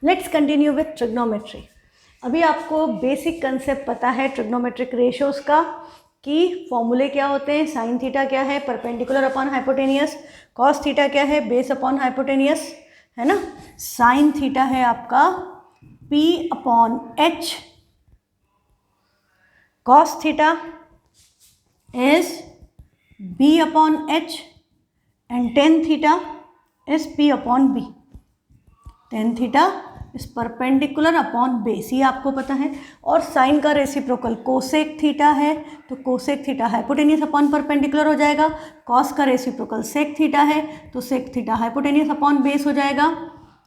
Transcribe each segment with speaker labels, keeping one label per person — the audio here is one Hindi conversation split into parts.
Speaker 1: Let's continue with trigonometry. अभी आपको बेसिक कंसेप्ट पता है ट्रिग्नोमेट्रिक रेशियोज का कि फॉर्मूले क्या होते हैं। साइन थीटा क्या है, perpendicular upon hypotenuse. Cos theta क्या है, बेस अपॉन हाइपोटेनियस, है ना। साइन थीटा है आपका P upon H, cos theta is B upon H and tan theta is P upon B। Tan theta इस परपेंडिकुलर अपॉन बेस, ये आपको पता है। और साइन का रेसिप्रोकल कोसेक थीटा है तो cosec theta hypotenuse upon perpendicular हो जाएगा। कॉस का रेसिप्रोकल सेक थीटा है तो sec theta hypotenuse upon base हो जाएगा।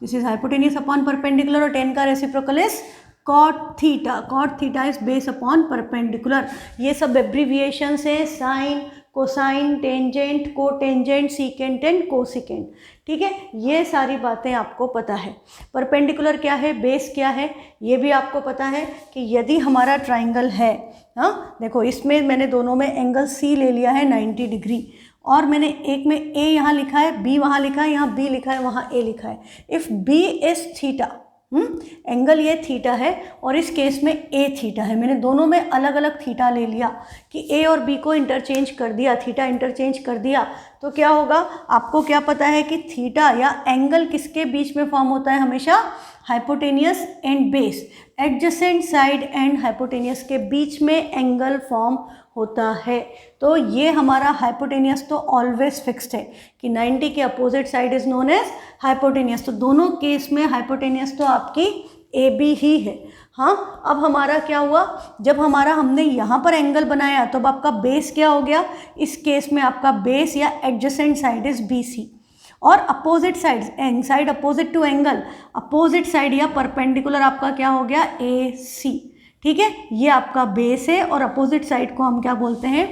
Speaker 1: This is hypotenuse upon perpendicular और टेन का reciprocal is cot theta. Cot theta is base upon perpendicular. ये सब एब्रीविएशन है, sine, cosine, tangent, cotangent, secant and cosecant. ठीक है, ये सारी बातें आपको पता है। परपेंडिकुलर क्या है, बेस क्या है, ये भी आपको पता है कि यदि हमारा ट्राइंगल है, हाँ देखो इसमें मैंने दोनों में एंगल C ले लिया है 90 डिग्री, और मैंने एक में A यहाँ लिखा है, B वहाँ लिखा है, यहाँ B लिखा है, वहाँ A लिखा है। If B is theta, angle ये थीटा है और इस केस में A थीटा है। मैंने दोनों में अलग अलग थीटा ले लिया कि A और B को इंटरचेंज कर दिया, थीटा इंटरचेंज कर दिया, तो क्या होगा, आपको क्या पता है कि थीटा या एंगल किसके बीच में फॉर्म होता है हमेशा, hypotenuse and base, adjacent side and hypotenuse के बीच में एंगल फॉर्म होता है। तो ये हमारा हाइपोटेनियस तो ऑलवेज फिक्स्ड है कि 90 के opposite side is known as hypotenuse. तो दोनों केस में हाइपोटेनियस तो आपकी AB ही है। हाँ, अब हमारा क्या हुआ, जब हमने यहाँ पर एंगल बनाया तो अब आपका बेस क्या हो गया, इस केस में आपका बेस या एडजेसेंट साइड इज BC, और opposite side opposite to angle, opposite side या परपेंडिकुलर आपका क्या हो गया, AC। ठीक है, ये आपका बेस है और अपोजिट साइड को हम क्या बोलते हैं,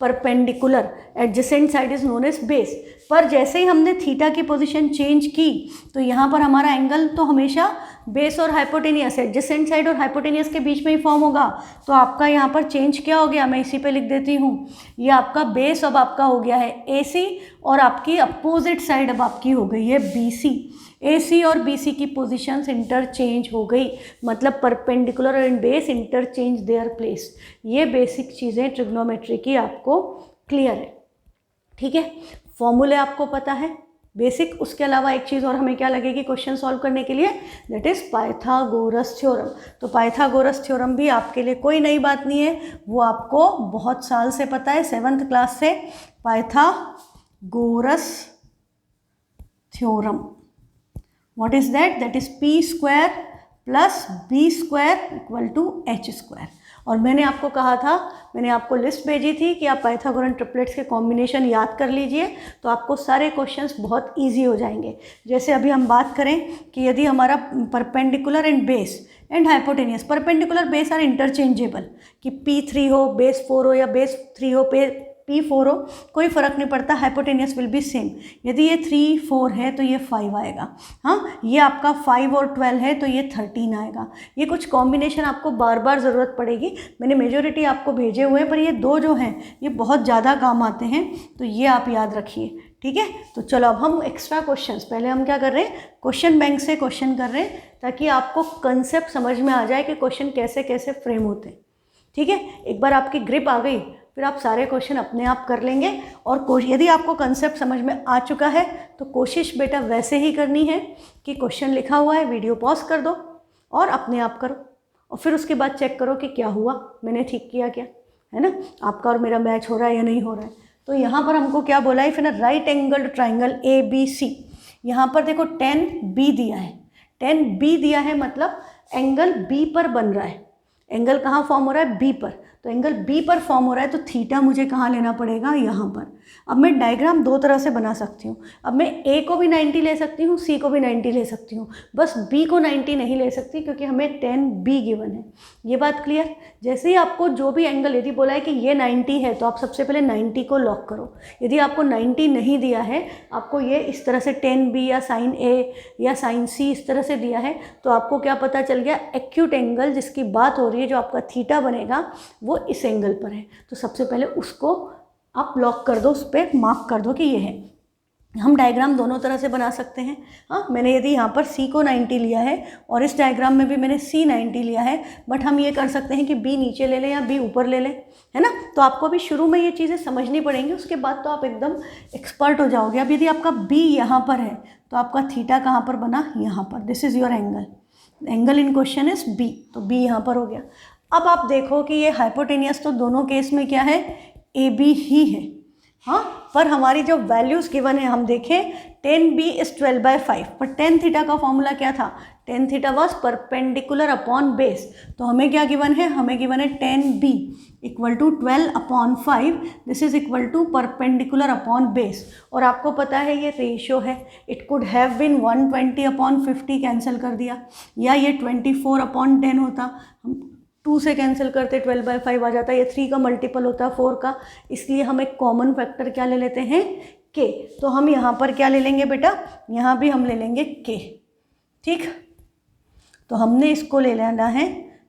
Speaker 1: perpendicular. Adjacent side is known as base. पर जैसे ही हमने थीटा की पोजीशन चेंज की तो यहाँ पर हमारा एंगल तो हमेशा बेस और हाइपोटेनियस, एडजेसेंट साइड और हाइपोटेनियस के बीच में ही फॉर्म होगा। तो आपका यहाँ पर चेंज क्या हो गया, मैं इसी पे लिख देती हूँ, ये आपका बेस अब आपका हो गया है AC और आपकी अपोजिट साइड अब आपकी हो गई है BC। AC और BC की पोजीशंस इंटरचेंज हो गई, मतलब perpendicular and base interchange their place. ये बेसिक चीज़ें ट्रिग्नोमेट्री की आपको क्लियर है। ठीक है, फॉर्मूले आपको पता है बेसिक। उसके अलावा एक चीज़ और हमें क्या लगेगी क्वेश्चन सॉल्व करने के लिए, दैट इज़ पाइथागोरस थ्योरम। तो पाइथागोरस थ्योरम भी आपके लिए कोई नई बात नहीं है, वो आपको बहुत साल से पता है, 7th क्लास से। Pythagoras theorem, what is that? That is P square plus B square equal to H square। और मैंने आपको कहा था, मैंने आपको लिस्ट भेजी थी कि आप पाइथागोरन ट्रिपलेट्स के कॉम्बिनेशन याद कर लीजिए तो आपको सारे क्वेश्चंस बहुत इजी हो जाएंगे। जैसे अभी हम बात करें कि यदि हमारा perpendicular and base and hypotenuse, perpendicular base are interchangeable, कि P3 हो, बेस 4 हो, या बेस 3 हो, P4 हो, कोई फ़र्क नहीं पड़ता, हाइपोटेनियस विल बी सेम। यदि ये 3 4 है तो ये 5 आएगा, हाँ ये आपका 5 और 12 है तो ये 13 आएगा। ये कुछ कॉम्बिनेशन आपको बार बार ज़रूरत पड़ेगी, मैंने मेजोरिटी आपको भेजे हुए हैं, पर ये दो जो हैं ये बहुत ज़्यादा काम आते हैं, तो ये आप याद रखिए। ठीक है, तो चलो अब हम एक्स्ट्रा क्वेश्चंस, पहले हम क्या कर रहे हैं, क्वेश्चन बैंक से क्वेश्चन कर रहे हैं ताकि आपको कंसेप्ट समझ में आ जाए कि क्वेश्चन कैसे कैसे फ्रेम होते हैं। ठीक है, एक बार आपकी ग्रिप आ गई फिर आप सारे क्वेश्चन अपने आप कर लेंगे। और यदि आपको कंसेप्ट समझ में आ चुका है तो कोशिश बेटा वैसे ही करनी है कि क्वेश्चन लिखा हुआ है, वीडियो पॉज कर दो और अपने आप करो, और फिर उसके बाद चेक करो कि क्या हुआ, मैंने ठीक किया क्या, है ना, आपका और मेरा मैच हो रहा है या नहीं हो रहा है। तो यहाँ पर हमको क्या बोला है, फिर राइट एंगल ट्राइंगल ABC, यहाँ पर देखो 10B दिया है, 10B दिया है मतलब एंगल B पर बन रहा है। एंगल कहाँ फॉर्म हो रहा है, B पर, तो एंगल B पर फॉर्म हो रहा है तो थीटा मुझे कहाँ लेना पड़ेगा, यहाँ पर। अब मैं डायग्राम दो तरह से बना सकती हूँ, अब मैं A को भी 90 ले सकती हूँ, C को भी 90 ले सकती हूँ, बस B को 90 नहीं ले सकती क्योंकि हमें 10B गिवन है। ये बात क्लियर। जैसे ही आपको जो भी एंगल, यदि बोला है कि ये 90 है तो आप सबसे पहले 90 को लॉक करो। यदि आपको 90 नहीं दिया है, आपको ये इस तरह से 10B या साइन A या साइन C इस तरह से दिया है, तो आपको क्या पता चल गया, एक्यूट एंगल जिसकी बात हो रही है, जो आपका थीटा बनेगा वो इस एंगल पर है। तो सबसे पहले उसको आप लॉक कर दो, उस पर मार्क कर दो कि ये है। हम डायग्राम दोनों तरह से बना सकते हैं। हाँ, मैंने यदि यहाँ पर C को 90 लिया है और इस डायग्राम में भी मैंने C 90 लिया है, बट हम ये कर सकते हैं कि B नीचे ले लें या B ऊपर ले लें, है ना। तो आपको अभी शुरू में ये चीज़ें समझनी पड़ेंगी, उसके बाद तो आप एकदम एक्सपर्ट हो जाओगे। अब यदि आपका B यहाँ पर है तो आपका थीटा कहाँ पर बना, यहाँ पर। This is your angle, angle in question is B, तो B यहाँ पर हो गया। अब आप देखो कि ये हाइपोटेनियस तो दोनों केस में क्या है, AB ही है। हाँ, पर हमारी जो वैल्यूज़ गिवन है हम देखें, 10b इज 12/5, पर tan थीटा का फॉर्मूला क्या था, tan theta was perpendicular upon base. तो हमें क्या गिवन है, हमें गिवन है tan b equal to 12/5, this is equal to perpendicular upon base. और आपको पता है ये रेशियो है, it could have been 120/50, cancel कर दिया, या ये 24/10 होता, हम 2 से कैंसिल करते 12/5 आ जाता है, ये 3 का मल्टीपल होता है 4 का, इसलिए हम एक कॉमन फैक्टर क्या ले लेते हैं, k। तो हम यहाँ पर क्या ले लेंगे बेटा, यहाँ भी हम ले लेंगे k, ठीक। तो हमने इसको ले लेना है,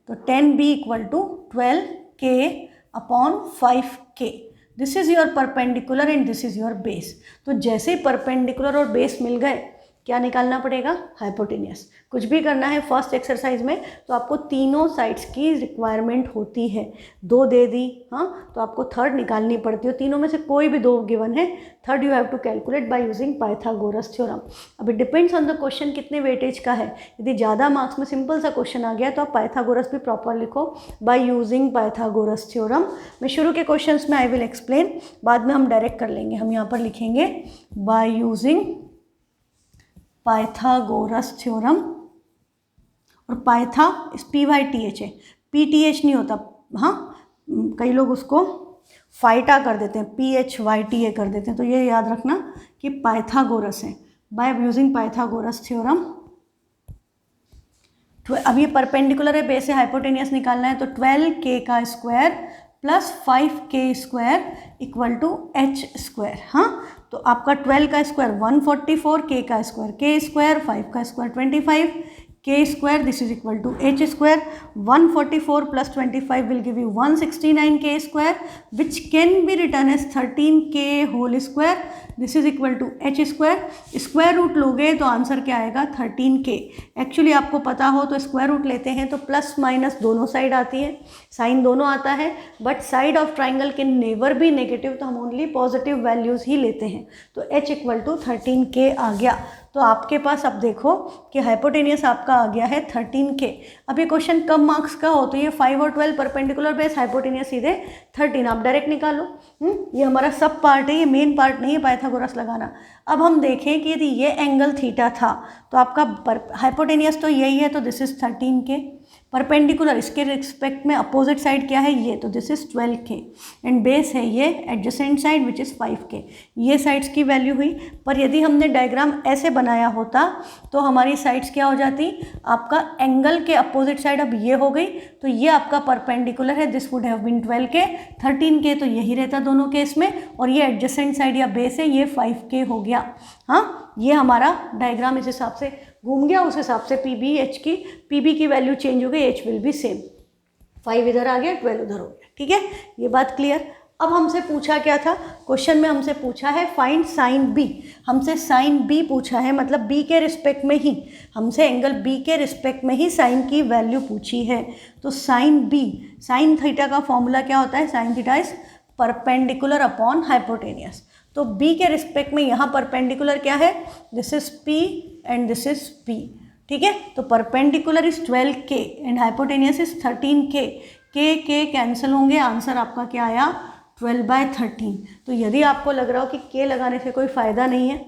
Speaker 1: तो 10b equal to 12k/5k, this is your perpendicular and this is your base. तो जैसे ही परपेंडिकुलर और बेस मिल गए, क्या निकालना पड़ेगा, हाइपोटेनियस। कुछ भी करना है फर्स्ट एक्सरसाइज में तो आपको तीनों साइड्स की रिक्वायरमेंट होती है, 2 दे दी, हाँ, तो आपको थर्ड निकालनी पड़ती है। तीनों में से कोई भी 2 गिवन है, third you have to calculate by using Pythagoras theorem. अब it depends on the question कितने वेटेज का है। यदि ज़्यादा मार्क्स में सिंपल सा क्वेश्चन आ गया तो आप पाइथागोरस भी प्रॉपर लिखो बाय यूजिंग पाइथागोरस थ्योरम। मैं शुरू के क्वेश्चन में आई विल एक्सप्लेन, बाद में हम डायरेक्ट कर लेंगे। हम यहाँ पर लिखेंगे बाय यूजिंग पाइथागोरस थ्योरम, और पाइथा इस PYTH है, PTH नहीं होता। हाँ, कई लोग उसको फाइटा कर देते हैं, PHYTA कर देते हैं, तो ये याद रखना कि पाइथागोरस है, बाय यूजिंग पाइथागोरस थ्योरम। अब ये परपेंडिकुलर है, बेस से हाइपोटेनियस निकालना है, तो 12k का square plus 5k square equal to h square. हाँ, तो आपका 12 का स्क्वायर 144, k का स्क्वायर k स्क्वायर, 5 का square 25, k square, this is equal to h square. 144 plus 25 will give you 169k square, which can be written as 13k whole square, this is equal to h square. Square root लोगे तो आंसर क्या आएगा, 13k। एक्चुअली आपको पता हो तो स्क्वायर रूट लेते हैं तो प्लस माइनस दोनों साइड आती है, साइन दोनों आता है, but side of triangle can never be negative, तो हम ओनली पॉजिटिव वैल्यूज़ ही लेते हैं। तो h इक्वल टू 13k आ गया। तो आपके पास अब देखो कि हाइपोटेनियस आपका आ गया है 13k। अब ये क्वेश्चन कम मार्क्स का हो तो ये 5 और 12 परपेंडिकुलर बेस, हाइपोटेनियस सीधे 13, आप डायरेक्ट निकालो। ये हमारा सब पार्ट है, ये मेन पार्ट नहीं है पाइथागोरस लगाना। अब हम देखें कि यदि ये एंगल थीटा था तो आपका हाइपोटेनियस तो यही है, तो दिस इज 13k। परपेंडिकुलर इसके रिस्पेक्ट में अपोजिट साइड क्या है, ये, तो this is 12k, and base है ये adjacent side which is 5k। ये साइड्स की वैल्यू हुई। पर यदि हमने डायग्राम ऐसे बनाया होता तो हमारी साइड्स क्या हो जाती, आपका एंगल के अपोजिट साइड अब ये हो गई, तो ये आपका परपेंडिकुलर है, this would have been 12k, 13k तो यही रहता दोनों केस में, और ये एडजेसेंट साइड या बेस है, ये 5k हो गया। हाँ, ये हमारा डायग्राम इस हिसाब से घूम गया, उस हिसाब से PB की वैल्यू चेंज हो गई, H विल बी सेम, 5 इधर आ गया, 12 उधर हो गया, ठीक है, ये बात क्लियर। अब हमसे पूछा क्या था क्वेश्चन में, हमसे पूछा है फाइंड साइन B, हमसे साइन B पूछा है, मतलब B के रिस्पेक्ट में ही, हमसे एंगल B के रिस्पेक्ट में ही साइन की वैल्यू पूछी है। तो साइन B, साइन थीटा का फॉर्मूला क्या होता है, sine theta is perpendicular upon hypotenuse. तो B के रिस्पेक्ट में यहाँ परपेंडिकुलर क्या है, this is P and this is P, ठीक है। तो perpendicular is 12k and hypotenuse is 13k, k cancel होंगे, आंसर आपका क्या आया, 12/13। तो यदि आपको लग रहा हो कि k लगाने से कोई फ़ायदा नहीं है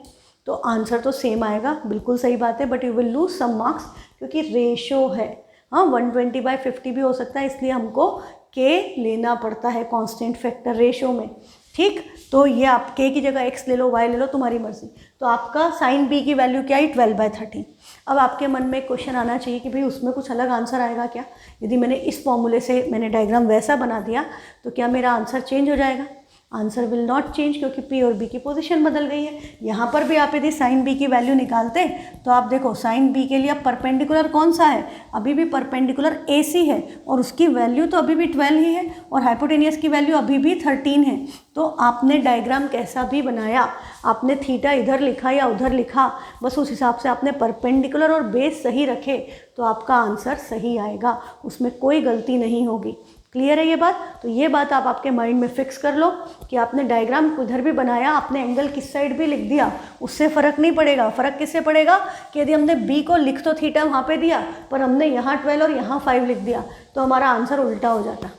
Speaker 1: तो आंसर तो सेम आएगा, बिल्कुल सही बात है, but you will lose some marks क्योंकि रेशो है। हाँ, 120/50 भी हो सकता है, इसलिए हमको k लेना पड़ता है कांस्टेंट फैक्टर रेशो में, ठीक। तो ये आप k की जगह x ले लो, y ले लो, तुम्हारी मर्जी। तो आपका साइन B की वैल्यू क्या है, 12/13। अब आपके मन में एक क्वेश्चन आना चाहिए कि भाई उसमें कुछ अलग आंसर आएगा क्या, यदि मैंने इस फॉर्मूले से मैंने डायग्राम वैसा बना दिया तो क्या मेरा आंसर चेंज हो जाएगा। आंसर विल नॉट चेंज, क्योंकि पी और बी की पोजीशन बदल गई है। यहाँ पर भी आप यदि साइन बी की वैल्यू निकालते तो आप देखो साइन बी के लिए अब परपेंडिकुलर कौन सा है, अभी भी परपेंडिकुलर ए सी है और उसकी वैल्यू तो अभी भी 12 ही है और हाइपोटेनियस की वैल्यू अभी भी 13 है। तो आपने डायग्राम कैसा भी बनाया, आपने थीटा इधर लिखा या उधर लिखा, बस उस हिसाब से आपने परपेंडिकुलर और बेस सही रखे तो आपका आंसर सही आएगा, उसमें कोई गलती नहीं होगी। क्लियर है ये बात? तो ये बात आप आपके माइंड में फिक्स कर लो कि आपने डायग्राम उधर भी बनाया, आपने एंगल किस साइड भी लिख दिया, उससे फ़र्क नहीं पड़ेगा। फ़र्क किससे पड़ेगा कि यदि हमने बी को लिख तो थीटा वहाँ पे दिया, पर हमने यहाँ 12 और यहाँ 5 लिख दिया तो हमारा आंसर उल्टा हो जाता,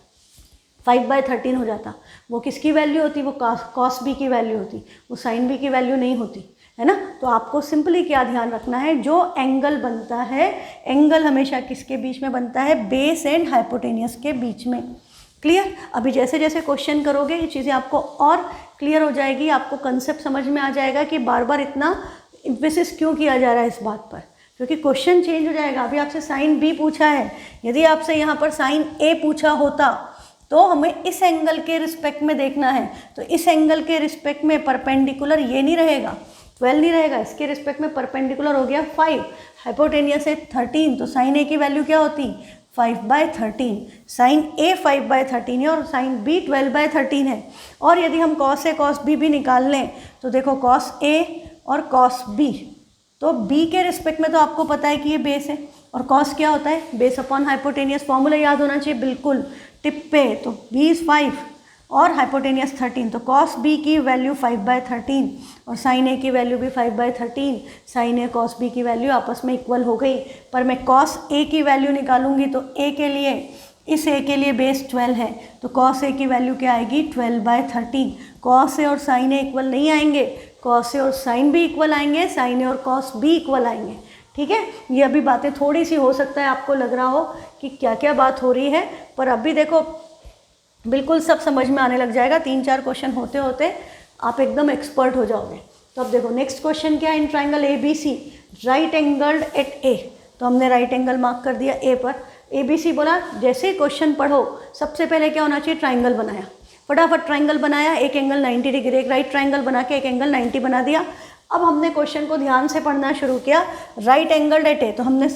Speaker 1: 5/13 हो जाता। वो किसकी वैल्यू होती, वो कॉस बी की वैल्यू होती, वो साइन बी की वैल्यू नहीं होती, है ना। तो आपको सिंपली क्या ध्यान रखना है, जो एंगल बनता है, एंगल हमेशा किसके बीच में बनता है, बेस एंड हाइपोटेनियस के बीच में। क्लियर? अभी जैसे जैसे क्वेश्चन करोगे ये चीज़ें आपको और क्लियर हो जाएगी, आपको कंसेप्ट समझ में आ जाएगा कि बार बार इतना एम्फेसिस क्यों किया जा रहा है इस बात पर, क्योंकि क्वेश्चन चेंज हो जाएगा। अभी आपसे साइन बी पूछा है, यदि आपसे यहाँ पर साइन ए पूछा होता तो हमें इस एंगल के रिस्पेक्ट में देखना है, तो इस एंगल के रिस्पेक्ट में परपेंडिकुलर ये नहीं रहेगा, 12 नहीं रहेगा, इसके रिस्पेक्ट में परपेंडिकुलर हो गया 5, हाइपोटेनियस है 13, तो साइन ए की वैल्यू क्या होती, 5/13। साइन ए 5/13 है और साइन बी 12/13 है। और यदि हम कॉस ए कॉस बी भी निकाल लें तो देखो कॉस ए और कॉस बी, तो बी के रिस्पेक्ट में तो आपको पता है कि ये बेस है, और कॉस क्या होता है, बेस अपॉन हाइपोटेनियस, फॉर्मूला याद होना चाहिए बिल्कुल टिप पे। तो बी इज़ 5 और हाइपोटेनियस 13, तो कॉस बी की वैल्यू 5/13 और साइन ए की वैल्यू भी 5/13। साइन ए कॉस बी की वैल्यू आपस में इक्वल हो गई, पर मैं कॉस ए की वैल्यू निकालूंगी तो ए के लिए, इस ए के लिए बेस 12 है, तो कॉस ए की वैल्यू क्या आएगी, 12/13। कॉस ए और साइन ए इक्वल नहीं आएंगे, कॉस ए और साइन बी इक्वल आएंगे, साइन ए और कॉस बी इक्वल आएंगे। ठीक है, ये अभी बातें थोड़ी सी हो सकता है आपको लग रहा हो कि क्या क्या बात हो रही है, पर अभी देखो बिल्कुल सब समझ में आने लग जाएगा। 3-4 क्वेश्चन होते होते आप एकदम एक्सपर्ट हो जाओगे। तो अब देखो नेक्स्ट क्वेश्चन क्या है, in triangle A B C right angled at A, तो हमने राइट एंगल मार्क कर दिया ए पर, ए बी सी बोला। जैसे क्वेश्चन पढ़ो सबसे पहले क्या होना चाहिए, ट्राइंगल बनाया, फटाफट ट्राइंगल बनाया, एक एंगल 90 डिग्री, एक राइट ट्राइंगल बना के एक एंगल 90 बना दिया। अब हमने क्वेश्चन को ध्यान से पढ़ना शुरू किया, राइट एंगल्ड एट ए, तो हमने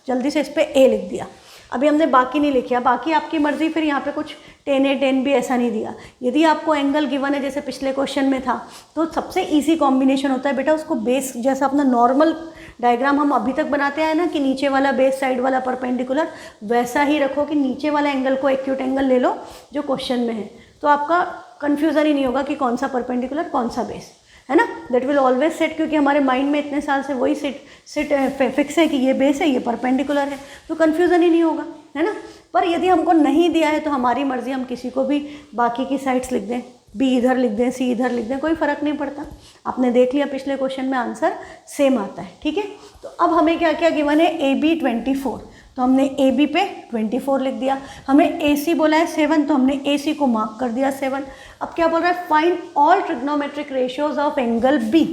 Speaker 1: जल्दी से इस पर ए लिख दिया। अभी हमने बाकी नहीं लिखा, बाकी आपकी मर्जी, फिर यहाँ पे कुछ 10A 10B ऐसा नहीं दिया। यदि आपको एंगल गिवन है जैसे पिछले क्वेश्चन में था, तो सबसे इजी कॉम्बिनेशन होता है बेटा, उसको बेस जैसा अपना नॉर्मल डायग्राम हम अभी तक बनाते आए ना कि नीचे वाला बेस साइड वाला परपेंडिकुलर, वैसा ही रखो कि नीचे वाला एंगल को एक्यूट एंगल ले लो जो क्वेश्चन में है, तो आपका कन्फ्यूज़न ही नहीं होगा कि कौन सा परपेंडिकुलर कौन सा बेस है ना। दैट विल ऑलवेज सेट, क्योंकि हमारे माइंड में इतने साल से वही फिक्स है कि ये बेस है, ये परपेंडिकुलर है, तो कन्फ्यूज़न ही नहीं होगा, है ना। पर यदि हमको नहीं दिया है तो हमारी मर्ज़ी, हम किसी को भी बाकी की साइड्स लिख दें, बी इधर लिख दें, सी इधर लिख दें, कोई फ़र्क नहीं पड़ता। आपने देख लिया पिछले क्वेश्चन में आंसर सेम आता है। ठीक है, तो अब हमें क्या क्या गिवन है, ए बी 24, तो हमने ए बी पे 24 लिख दिया। हमें ए सी बोला है 7, तो हमने ए सी को मार्क कर दिया 7। अब क्या बोल रहा है, find all trigonometric ratios of angle B,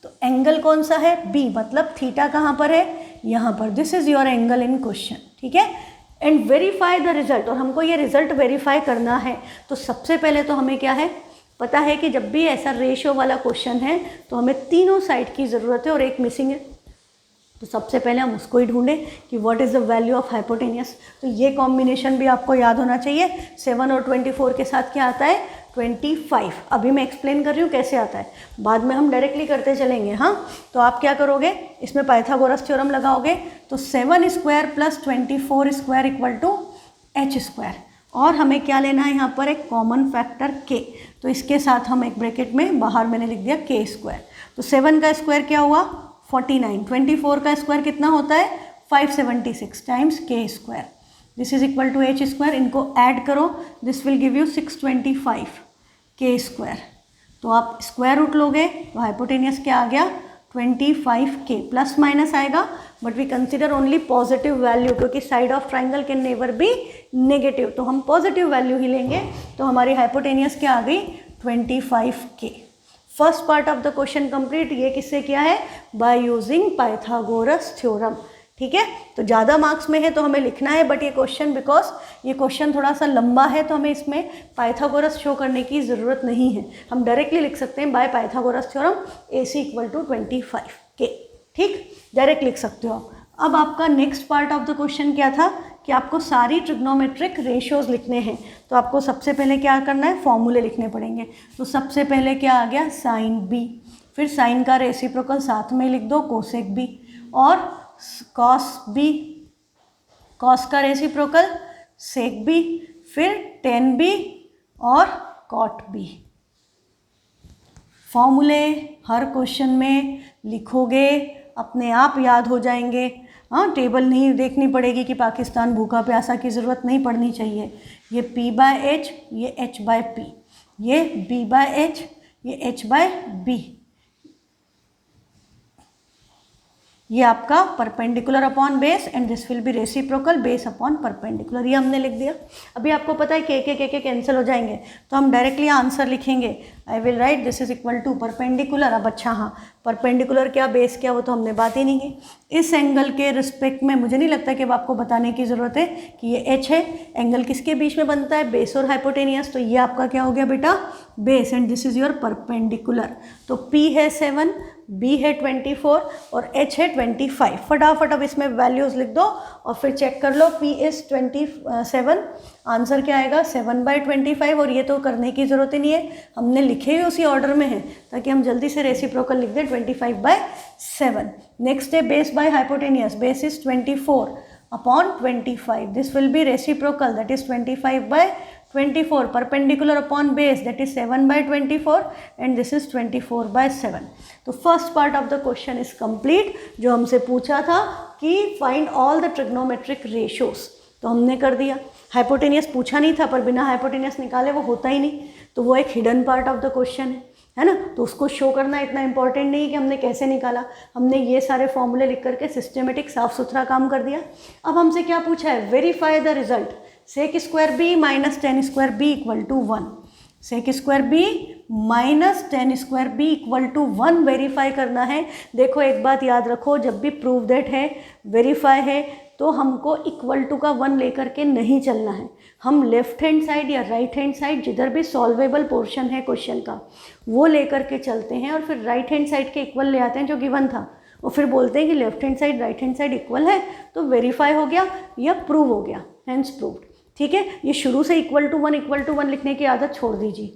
Speaker 1: तो एंगल कौन सा है, बी, मतलब थीटा कहाँ पर है, यहाँ पर, this is your angle in question. ठीक है, एंड वेरीफाई द रिजल्ट, और हमको ये रिजल्ट वेरीफाई करना है। तो सबसे पहले तो हमें क्या है, पता है कि जब भी ऐसा रेशियो वाला क्वेश्चन है तो हमें तीनों साइड की ज़रूरत है और एक मिसिंग है, तो सबसे पहले हम उसको ही ढूंढें कि what is the value of hypotenuse. तो ये कॉम्बिनेशन भी आपको याद होना चाहिए। 7 और 24 के साथ क्या आता है, 25। अभी मैं एक्सप्लेन कर रही हूँ कैसे आता है, बाद में हम डायरेक्टली करते चलेंगे। हाँ, तो आप क्या करोगे, इसमें पाइथागोरस थ्योरम लगाओगे, तो 7 square plus 24 square equal to h square, और हमें क्या लेना है यहाँ पर, एक कॉमन फैक्टर k, तो इसके साथ हम एक ब्रैकेट में बाहर मैंने लिख दिया k स्क्वायर। तो 7 का स्क्वायर क्या हुआ, 49, 24 का स्क्वायर कितना होता है, 576 times k square, this is equal to h square. इनको ऐड करो, this will give you 625 k square. तो आप स्क्वायर रूट लोगे तो हाइपोटेनियस क्या आ गया, 25k, प्लस माइनस आएगा but we consider only positive value, क्योंकि side of triangle can never be negative, तो हम पॉजिटिव वैल्यू ही लेंगे। तो हमारी हाइपोटेनियस क्या आ गई, 25k। First part of the question complete. ये किससे किया है, बाय यूजिंग पाइथागोरस थ्योरम। ठीक है। तो ज़्यादा मार्क्स में है तो हमें लिखना है, बट ये क्वेश्चन बिकॉज ये क्वेश्चन थोड़ा सा लंबा है तो हमें इसमें पाइथागोरस शो करने की ज़रूरत नहीं है। हम डायरेक्टली लिख सकते हैं by Pythagoras theorem AC = 25K, ठीक, डायरेक्ट लिख सकते हो आप। अब आपका next part of the question क्या था कि आपको सारी ट्रिग्नोमेट्रिक रेशियोज लिखने हैं। तो आपको सबसे पहले क्या करना है, फॉर्मूले लिखने पड़ेंगे। तो सबसे पहले क्या आ गया, साइन बी, फिर साइन का रेसिप्रोकल साथ में लिख दो कोसेक बी, और कॉस बी, कॉस का रेसिप्रोकल सेक बी, फिर टेन बी और कॉट बी। फॉर्मूले हर क्वेश्चन में लिखोगे, अपने आप याद हो जाएंगे। हाँ, टेबल नहीं देखनी पड़ेगी कि पाकिस्तान भूखा प्यासा की ज़रूरत नहीं पड़नी चाहिए। ये P/H, ये H/P, ये B/H, ये H/B, ये आपका perpendicular upon base and this will B reciprocal base upon perpendicular. ये हमने लिख दिया। अभी आपको पता है के कैंसिल हो जाएंगे तो हम डायरेक्टली आंसर लिखेंगे। I will write this is equal to perpendicular. अब अच्छा हाँ, परपेंडिकुलर क्या बेस क्या वो तो हमने बात ही नहीं की। इस एंगल के रिस्पेक्ट में मुझे नहीं लगता कि अब आपको बताने की ज़रूरत है कि ये एच है। एंगल किसके बीच में बनता है, बेस और हाइपोटेनियस। तो ये आपका क्या हो गया बेटा, base, and this is your perpendicular. तो P है 7, B है 24 और H है 25। फटाफट अब इसमें वैल्यूज़ लिख दो और फिर चेक कर लो। P इज़ 27, आंसर क्या आएगा 7/25। और ये तो करने की ज़रूरत ही नहीं है, हमने लिखे ही उसी ऑर्डर में है ताकि हम जल्दी से रेसिप्रोकल लिख दें 25/7। नेक्स्ट है base by hypotenuse. Base is 24 upon 25, this will B reciprocal that is 25/24। Perpendicular upon base that is 7/24 and this is 24/7। तो first part of the question is complete, जो हमसे पूछा था कि find all the trigonometric ratios, तो हमने कर दिया। हाइपोटेनियस पूछा नहीं था, पर बिना हाइपोटेनियस निकाले वो होता ही नहीं, तो वो एक hidden part of the question है ना। तो उसको शो करना इतना इंपॉर्टेंट नहीं है कि हमने कैसे निकाला, हमने ये सारे फॉर्मूले लिख करके सिस्टमेटिक साफ सुथरा काम कर दिया। अब हमसे क्या पूछा है, verify the result sec square B minus tan square B equal to 1। Sec square B minus tan square B equal to 1 verify करना है। देखो एक बात याद रखो, जब भी प्रूव दैट है, वेरीफाई है, तो हमको इक्वल टू का 1 लेकर के नहीं चलना है। हम लेफ्ट हैंड साइड या राइट हैंड साइड जिधर भी सॉल्वेबल पोर्शन है क्वेश्चन का वो लेकर के चलते हैं और फिर राइट हैंड साइड के इक्वल ले आते हैं जो गिवन था, और फिर बोलते हैं कि left hand side right hand side equal है, तो वेरीफाई हो गया या प्रूव हो गया, हैंस प्रूव्ड। ठीक है, ये शुरू से इक्वल टू वन लिखने की आदत छोड़ दीजिए,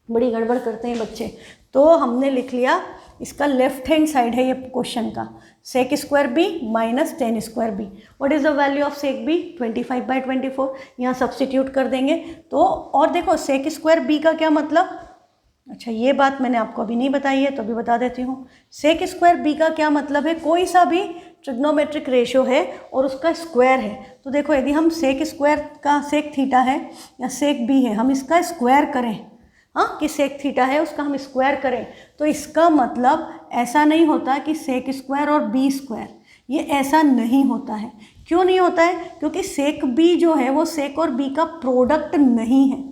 Speaker 1: बड़ी गड़बड़ करते हैं बच्चे। तो हमने लिख लिया, इसका लेफ्ट हैंड साइड है ये क्वेश्चन का, sec square B minus tan square B. What is the value of sec B, 25/24। यहाँ सब्सटीट्यूट कर देंगे तो, और देखो सेक स्क्वायर बी का क्या मतलब, अच्छा ये बात मैंने आपको अभी नहीं बताई है तो अभी बता देती हूँ। सेक स्क्वायर बी का क्या मतलब है, कोई सा भी ट्रिग्नोमेट्रिक रेशियो है और उसका स्क्वायर है। तो देखो यदि हम सेक स्क्वायर का सेक थीटा है या सेक बी है, हम इसका स्क्वायर करें, हाँ, कि सेक थीटा है उसका हम स्क्वायर करें, तो इसका मतलब ऐसा नहीं होता कि सेक स्क्वायर और बी स्क्वायर, ये ऐसा नहीं होता है। क्यों नहीं होता है, क्योंकि सेक बी जो है वो सेक और बी का प्रोडक्ट नहीं है,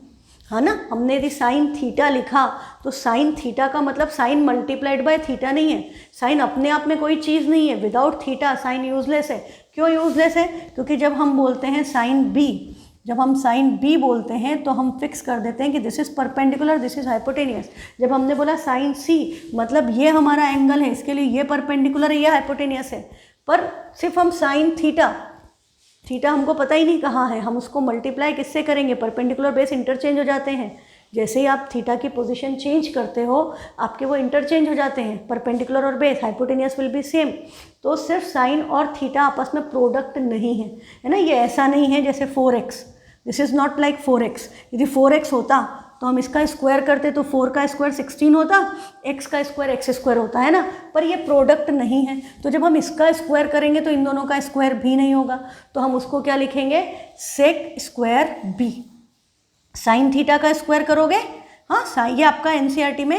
Speaker 1: है ना। हमने यदि साइन थीटा लिखा तो साइन थीटा का मतलब साइन मल्टीप्लाइड बाय थीटा नहीं है। साइन अपने आप में कोई चीज़ नहीं है, विदाउट थीटा साइन यूजलेस है। क्यों यूजलेस है, क्योंकि जब हम बोलते हैं साइन बी, जब हम साइन बी बोलते हैं तो हम फिक्स कर देते हैं कि this is perpendicular, this is hypotenuse. जब हमने बोला साइन सी, मतलब ये हमारा एंगल है, इसके लिए ये परपेंडिकुलर है, ये हाइपोटेनियस है। पर सिर्फ हम साइन थीटा, थीटा हमको पता ही नहीं कहाँ है, हम उसको मल्टीप्लाई किससे करेंगे, परपेंडिकुलर बेस इंटरचेंज हो जाते हैं। जैसे ही आप थीटा की पोजीशन चेंज करते हो आपके वो इंटरचेंज हो जाते हैं, परपेंडिकुलर और base, hypotenuse will be same. तो सिर्फ साइन और थीटा आपस में प्रोडक्ट नहीं है ना। ये ऐसा नहीं है जैसे 4x, this is not like 4x। यदि 4x होता तो हम इसका स्क्वायर करते तो 4 का स्क्वायर 16 होता, x का स्क्वायर x स्क्वायर होता है ना, पर ये प्रोडक्ट नहीं है। तो जब हम इसका स्क्वायर करेंगे तो इन दोनों का स्क्वायर भी नहीं होगा, तो हम उसको क्या लिखेंगे, sec square B. Sine theta का स्क्वायर करोगे, हाँ, ये आपका एनसीईआरटी में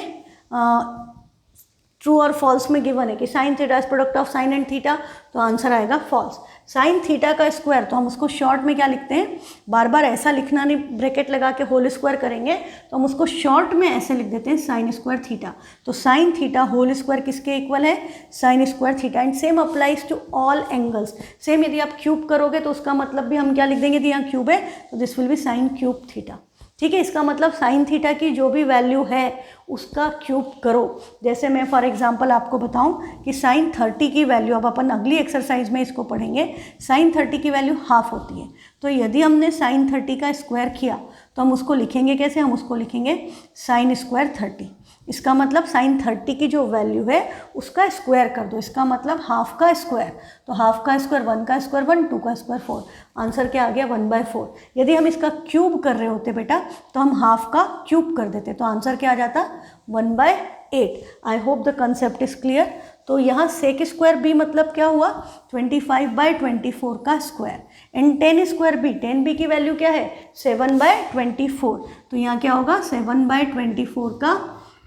Speaker 1: ट्रू और फॉल्स में गिवन है कि sine theta is product of sine and theta, तो आंसर आएगा फॉल्स। साइन थीटा का स्क्वायर, तो हम उसको शॉर्ट में क्या लिखते हैं, बार बार ऐसा लिखना नहीं, ब्रैकेट लगा के होल स्क्वायर करेंगे, तो हम उसको शॉर्ट में ऐसे लिख देते हैं साइन स्क्वायर थीटा। तो साइन थीटा होल स्क्वायर किसके इक्वल है, sine square theta. And same applies to all angles. Same यदि आप क्यूब करोगे तो उसका मतलब भी हम क्या लिख देंगे, यदि यहाँ क्यूब है तो this will B sine cube theta. ठीक है, इसका मतलब साइन थीटा की जो भी वैल्यू है उसका क्यूब करो। जैसे मैं फॉर एग्जांपल आपको बताऊं कि साइन 30 की वैल्यू, अब अपन अगली एक्सरसाइज में इसको पढ़ेंगे, साइन 30 की वैल्यू हाफ होती है। तो यदि हमने साइन 30 का स्क्वायर किया तो हम उसको लिखेंगे कैसे, हम उसको लिखेंगे साइन स्क्वायर 30। इसका मतलब साइन 30 की जो वैल्यू है उसका स्क्वायर कर दो, इसका मतलब हाफ का स्क्वायर। तो हाफ का स्क्वायर 1 का स्क्वायर 1, 2 का स्क्वायर 4, आंसर क्या आ गया 1/4। यदि हम इसका क्यूब कर रहे होते बेटा तो हम हाफ का क्यूब कर देते, तो आंसर क्या आ जाता 1/8। I hope the concept is clear. तो यहाँ सेक स्क्वायर बी मतलब क्या हुआ, 25/24 का square. And 10 square B, 10b की वैल्यू क्या है 7/24, तो यहाँ क्या होगा 7/24 का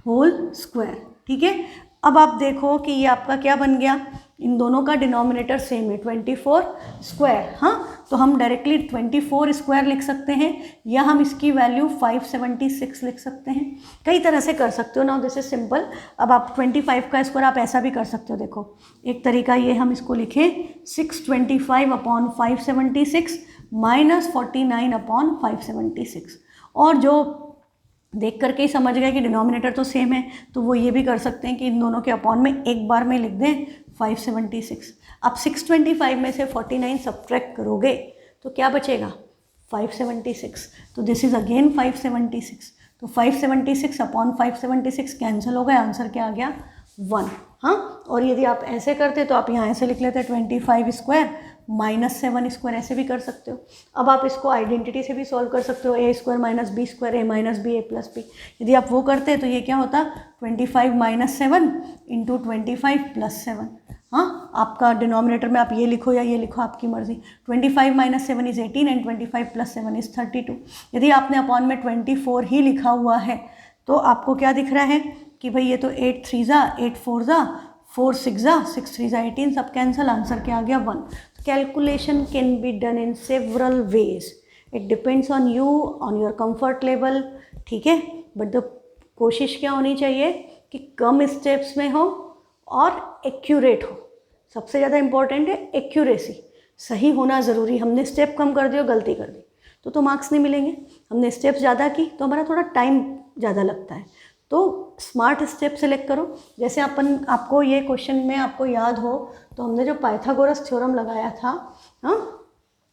Speaker 1: होल स्क्वायर। ठीक है, अब आप देखो कि ये आपका क्या बन गया, इन दोनों का डिनोमिनेटर सेम है 24 स्क्वायर। हाँ, तो हम डायरेक्टली 24 स्क्वायर लिख सकते हैं, या हम इसकी वैल्यू 576 लिख सकते हैं। कई तरह से कर सकते हो ना, दिस इज सिंपल। अब आप 25 का स्क्वायर आप ऐसा भी कर सकते हो। देखो एक तरीका ये, हम इसको लिखें 625/576 माइनस 49/576। और जो देख करके ही समझ गए कि डिनोमिनेटर तो सेम है, तो वो ये भी कर सकते हैं कि इन दोनों के अपॉन में एक बार में लिख दें 576। अब 625 में से 49 सब्ट्रैक्ट करोगे तो क्या बचेगा 576, तो दिस इज अगेन 576। तो 576/576 कैंसिल हो गए, आंसर क्या आ गया 1। हाँ, और यदि आप ऐसे करते तो आप यहाँ ऐसे लिख लेते 25 स्क्वायर माइनस 7 स्क्वायर, ऐसे भी कर सकते हो। अब आप इसको आइडेंटिटी से भी सॉल्व कर सकते हो, a square minus B square, a minus B a plus B. यदि आप वो करते तो ये क्या होता 25 - 7 इंटू 25 + 7। हाँ, आपका डिनोमिनेटर में आप ये लिखो या ये लिखो, आपकी मर्जी। 25 - 7 इज़ 18 एंड 25 + 7 इज़ 32। यदि आपने अपॉन में 24 ही लिखा हुआ है तो आपको क्या दिख रहा है कि भाई ये तो 8 3 ज़ा 8 4 ज़ा 4 6 ज़ा 6 3 ज़ा 18, सब कैंसिल, आंसर क्या आ गया 1। Calculation can be done in several ways, it depends on you, on your comfort level. ठीक है, बट द कोशिश क्या होनी चाहिए कि कम स्टेप्स में हो और एक्यूरेट हो। सबसे ज़्यादा इंपॉर्टेंट है एक्यूरेसी, सही होना ज़रूरी। हमने स्टेप कम कर दिया, गलती कर दी तो मार्क्स नहीं मिलेंगे। हमने स्टेप्स ज़्यादा की तो हमारा थोड़ा टाइम ज़्यादा लगता है। तो स्मार्ट स्टेप सेलेक्ट करो। जैसे आपको ये क्वेश्चन में आपको याद हो तो हमने जो पाइथागोरस थ्योरम लगाया था, हाँ,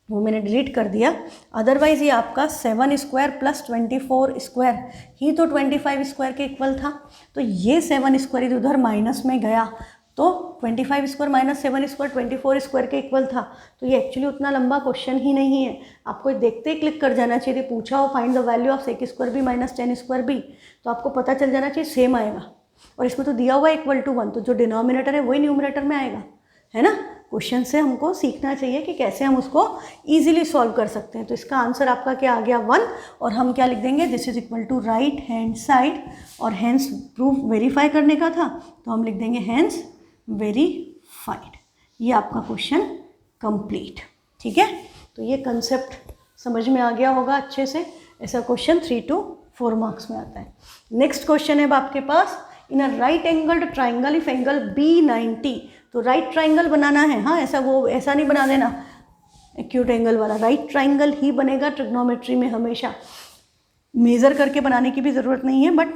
Speaker 1: वो मैंने डिलीट कर दिया। अदरवाइज़ ये आपका 7 स्क्वायर प्लस 24 स्क्वायर ही तो 25 स्क्वायर के इक्वल था। तो ये 7 स्क्वायर इधर उधर माइनस में गया तो 25 स्क्वायर माइनस 7 स्क्वायर 24 स्क्वायर के इक्वल था। तो ये एक्चुअली उतना लंबा क्वेश्चन ही नहीं है, आपको देखते ही क्लिक कर जाना चाहिए। पूछा हो find the value of sec square B minus 10 square B, तो आपको पता चल जाना चाहिए सेम आएगा। और इसमें तो दिया हुआ है =1, तो जो डिनोमिनेटर है वही न्यूमरेटर में आएगा, है ना। क्वेश्चन से हमको सीखना चाहिए कि कैसे हम उसको ईजिली सॉल्व कर सकते हैं। तो इसका आंसर आपका क्या आ गया 1, और हम क्या लिख देंगे this is equal to right hand side, और हैंस प्रूफ वेरीफाई करने का था तो हम लिख देंगे हैंस वेरीफाइड। ये आपका क्वेश्चन कंप्लीट। ठीक है, तो ये कंसेप्ट समझ में आ गया होगा अच्छे से। ऐसा क्वेश्चन 3 to 4 मार्क्स में आता है। नेक्स्ट क्वेश्चन है आपके पास, in a right angled triangle if angle B 90, तो राइट ट्राइंगल बनाना है। हाँ, ऐसा नहीं बना देना एक्यूट एंगल वाला, राइट ट्राइंगल ही बनेगा ट्रिग्नोमेट्री में हमेशा। मेज़र करके बनाने की भी ज़रूरत नहीं है, बट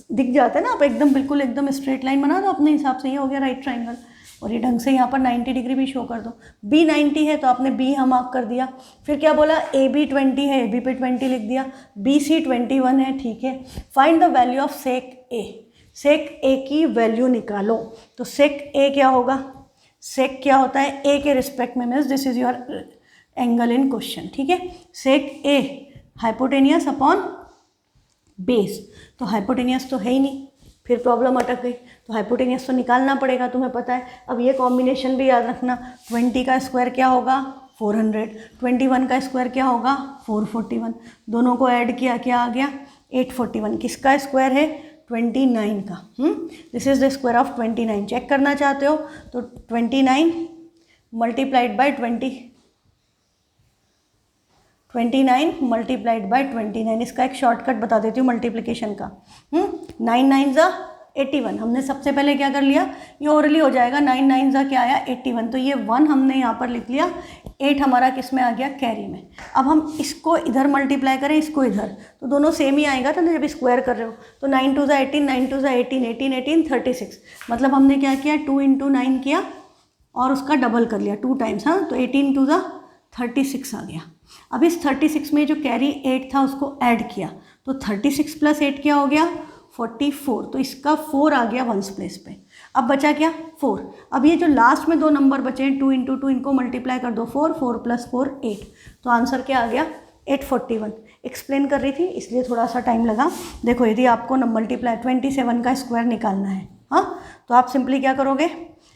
Speaker 1: दिख जाता है ना, आप एकदम बिल्कुल एकदम स्ट्रेट लाइन बना दो अपने हिसाब से, ये हो गया राइट ट्राइंगल। और ये ढंग से यहाँ पर 90 डिग्री भी शो कर दो। बी 90 है तो आपने बी हम मार्क कर दिया। फिर क्या बोला, ए बी 20 है, ए बी पे 20 लिख दिया। बी सी 21 है, ठीक है। Find the value of sec A, sec A की वैल्यू निकालो। तो सेक ए क्या होगा, सेक क्या होता है ए के रिस्पेक्ट में, means this is your angle in question. ठीक है, सेक ए हाइपोटेनियस अपॉन बेस, तो हाइपोटेनियस तो है ही नहीं, फिर प्रॉब्लम अटक गई। तो हाइपोटेनियस तो निकालना पड़ेगा, तुम्हें पता है। अब ये कॉम्बिनेशन भी याद रखना, 20 का स्क्वायर क्या होगा 400, 21 का स्क्वायर क्या होगा 441, दोनों को ऐड किया क्या आ गया 841। किसका स्क्वायर है 29 का। This is the square of 29। Check करना चाहते हो तो 29 मल्टीप्लाइड बाय 29 मल्टीप्लाइड बाय 29। इसका एक शॉर्टकट बता देती हूँ मल्टीप्लिकेशन का। 9 9 ज़ा 81। हमने सबसे पहले क्या कर लिया, ये ओरली हो जाएगा। 9 9 ज़ा क्या आया 81, तो ये 1 हमने यहाँ पर लिख लिया। 8 हमारा किस में आ गया, कैरी में। अब हम इसको इधर मल्टीप्लाई करें, इसको इधर, तो दोनों सेम ही आएगा था ना जब स्क्वायर कर रहे हो। तो 9 2 ज़ा 18, 9 2 ज़ा 18, 18 18 36। मतलब हमने क्या किया, 2 × 9 किया और उसका डबल कर लिया 2 टाइम्स। हाँ, तो 18 2 ज़ा 36 आ गया। अब इस 36 में जो कैरी 8 था उसको ऐड किया, तो 36 + 8 क्या हो गया, 44। तो इसका 4 आ गया वंस प्लेस पे। अब बचा क्या, 4। अब ये जो लास्ट में 2 नंबर बचे हैं 2 × 2, इनको मल्टीप्लाई कर दो 4, 4 + 4 8। तो आंसर क्या आ गया, 841। एक्सप्लेन कर रही थी इसलिए थोड़ा सा टाइम लगा। देखो, यदि आपको मल्टीप्लाई 27 का स्क्वायर निकालना है, हाँ, तो आप सिंपली क्या करोगे,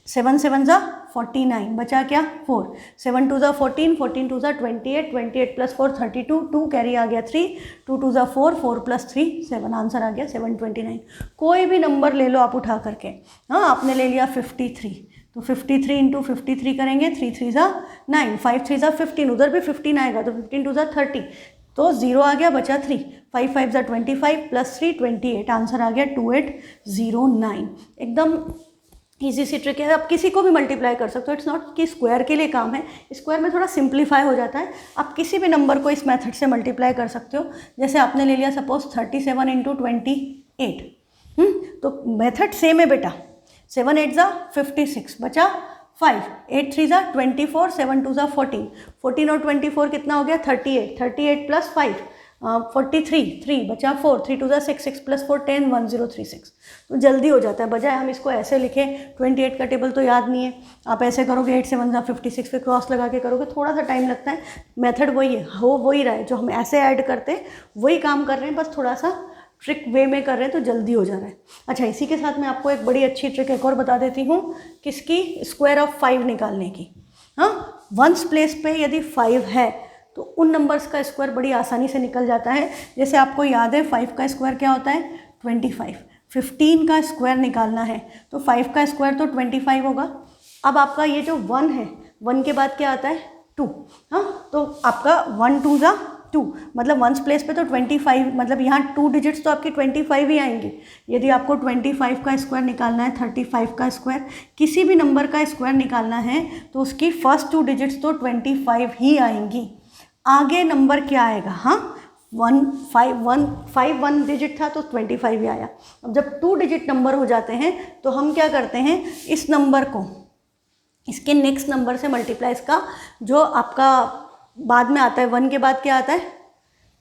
Speaker 1: 7 7 ज़ा 49, बचा क्या 4, 7 2 ज़ा 14, 14 2 ज़ा 28, 28 + 4 32, 2 कैरी आ गया 3, 2 2 ज़ा 4, 4 + 3 7, आंसर आ गया 729। कोई भी नंबर ले लो आप उठा करके। हाँ, आपने ले लिया 53, तो 53 × 53 करेंगे, 3 3 ज़ा 9, 5 3 ज़ा 15, उधर भी 15 आएगा, तो 15 2 ज़ा 30, तो 0 आ गया, बचा 3, 5 5 ज़ा 25 + 3 28, आंसर आ गया 2809। एकदम ईजी सी ट्रिक है, आप किसी को भी मल्टीप्लाई कर सकते हो। इट्स नॉट कि स्क्वायर के लिए काम है, स्क्वायर में थोड़ा सिंप्लीफाई हो जाता है। आप किसी भी नंबर को इस मेथड से मल्टीप्लाई कर सकते हो। जैसे आपने ले लिया सपोज 37 × 28, तो मेथड सेम है बेटा। 7 8 ज़ा 56, बचा 5, 8 3 ज़ा 24, 7 2 ज़ा 14, 14 और 24 कितना हो गया, 38, 38 + 5 43, 3 बचा 4, 3 2 ज़ा 6, 6 + 4 10, 1036। तो जल्दी हो जाता है, बजाय हम इसको ऐसे लिखें। 28 का टेबल तो याद नहीं है, आप ऐसे करोगे 8 7 ज़ा 56 पे क्रॉस लगा के करोगे, थोड़ा सा टाइम लगता है। मेथड वही है, हो वही रहा है, जो हम ऐसे ऐड करते हैं वही काम कर रहे हैं, बस थोड़ा सा ट्रिक वे में कर रहे हैं तो जल्दी हो जा रहा है। अच्छा, इसी के साथ मैं आपको एक बड़ी अच्छी ट्रिक एक और बता देती हूँ, किसकी, स्क्वायर ऑफ 5 निकालने की। हाँ, वंस प्लेस पे यदि 5 है तो उन नंबर्स का स्क्वायर बड़ी आसानी से निकल जाता है। जैसे आपको याद है 5 का स्क्वायर क्या होता है, 25। 15 का स्क्वायर निकालना है तो 5 का स्क्वायर तो 25 होगा। अब आपका ये जो 1 है, 1 के बाद क्या आता है, 2। हाँ, तो आपका 1 2 ज़ा 2, मतलब वंस प्लेस पे तो 25, मतलब यहाँ 2 डिजिट्स तो आपकी 25 ही आएंगे। यदि आपको 25 का स्क्वायर निकालना है, 35 का स्क्वायर, किसी भी नंबर का स्क्वायर निकालना है तो उसकी फर्स्ट 2 डिजिट्स तो 25 ही आएंगी। आगे नंबर क्या आएगा, हाँ, 5 1 डिजिट था तो 25 ही आया। अब जब 2 डिजिट नंबर हो जाते हैं तो हम क्या करते हैं, इस नंबर को इसके नेक्स्ट नंबर से मल्टीप्लाई, इसका जो आपका बाद में आता है, 1 के बाद क्या आता है,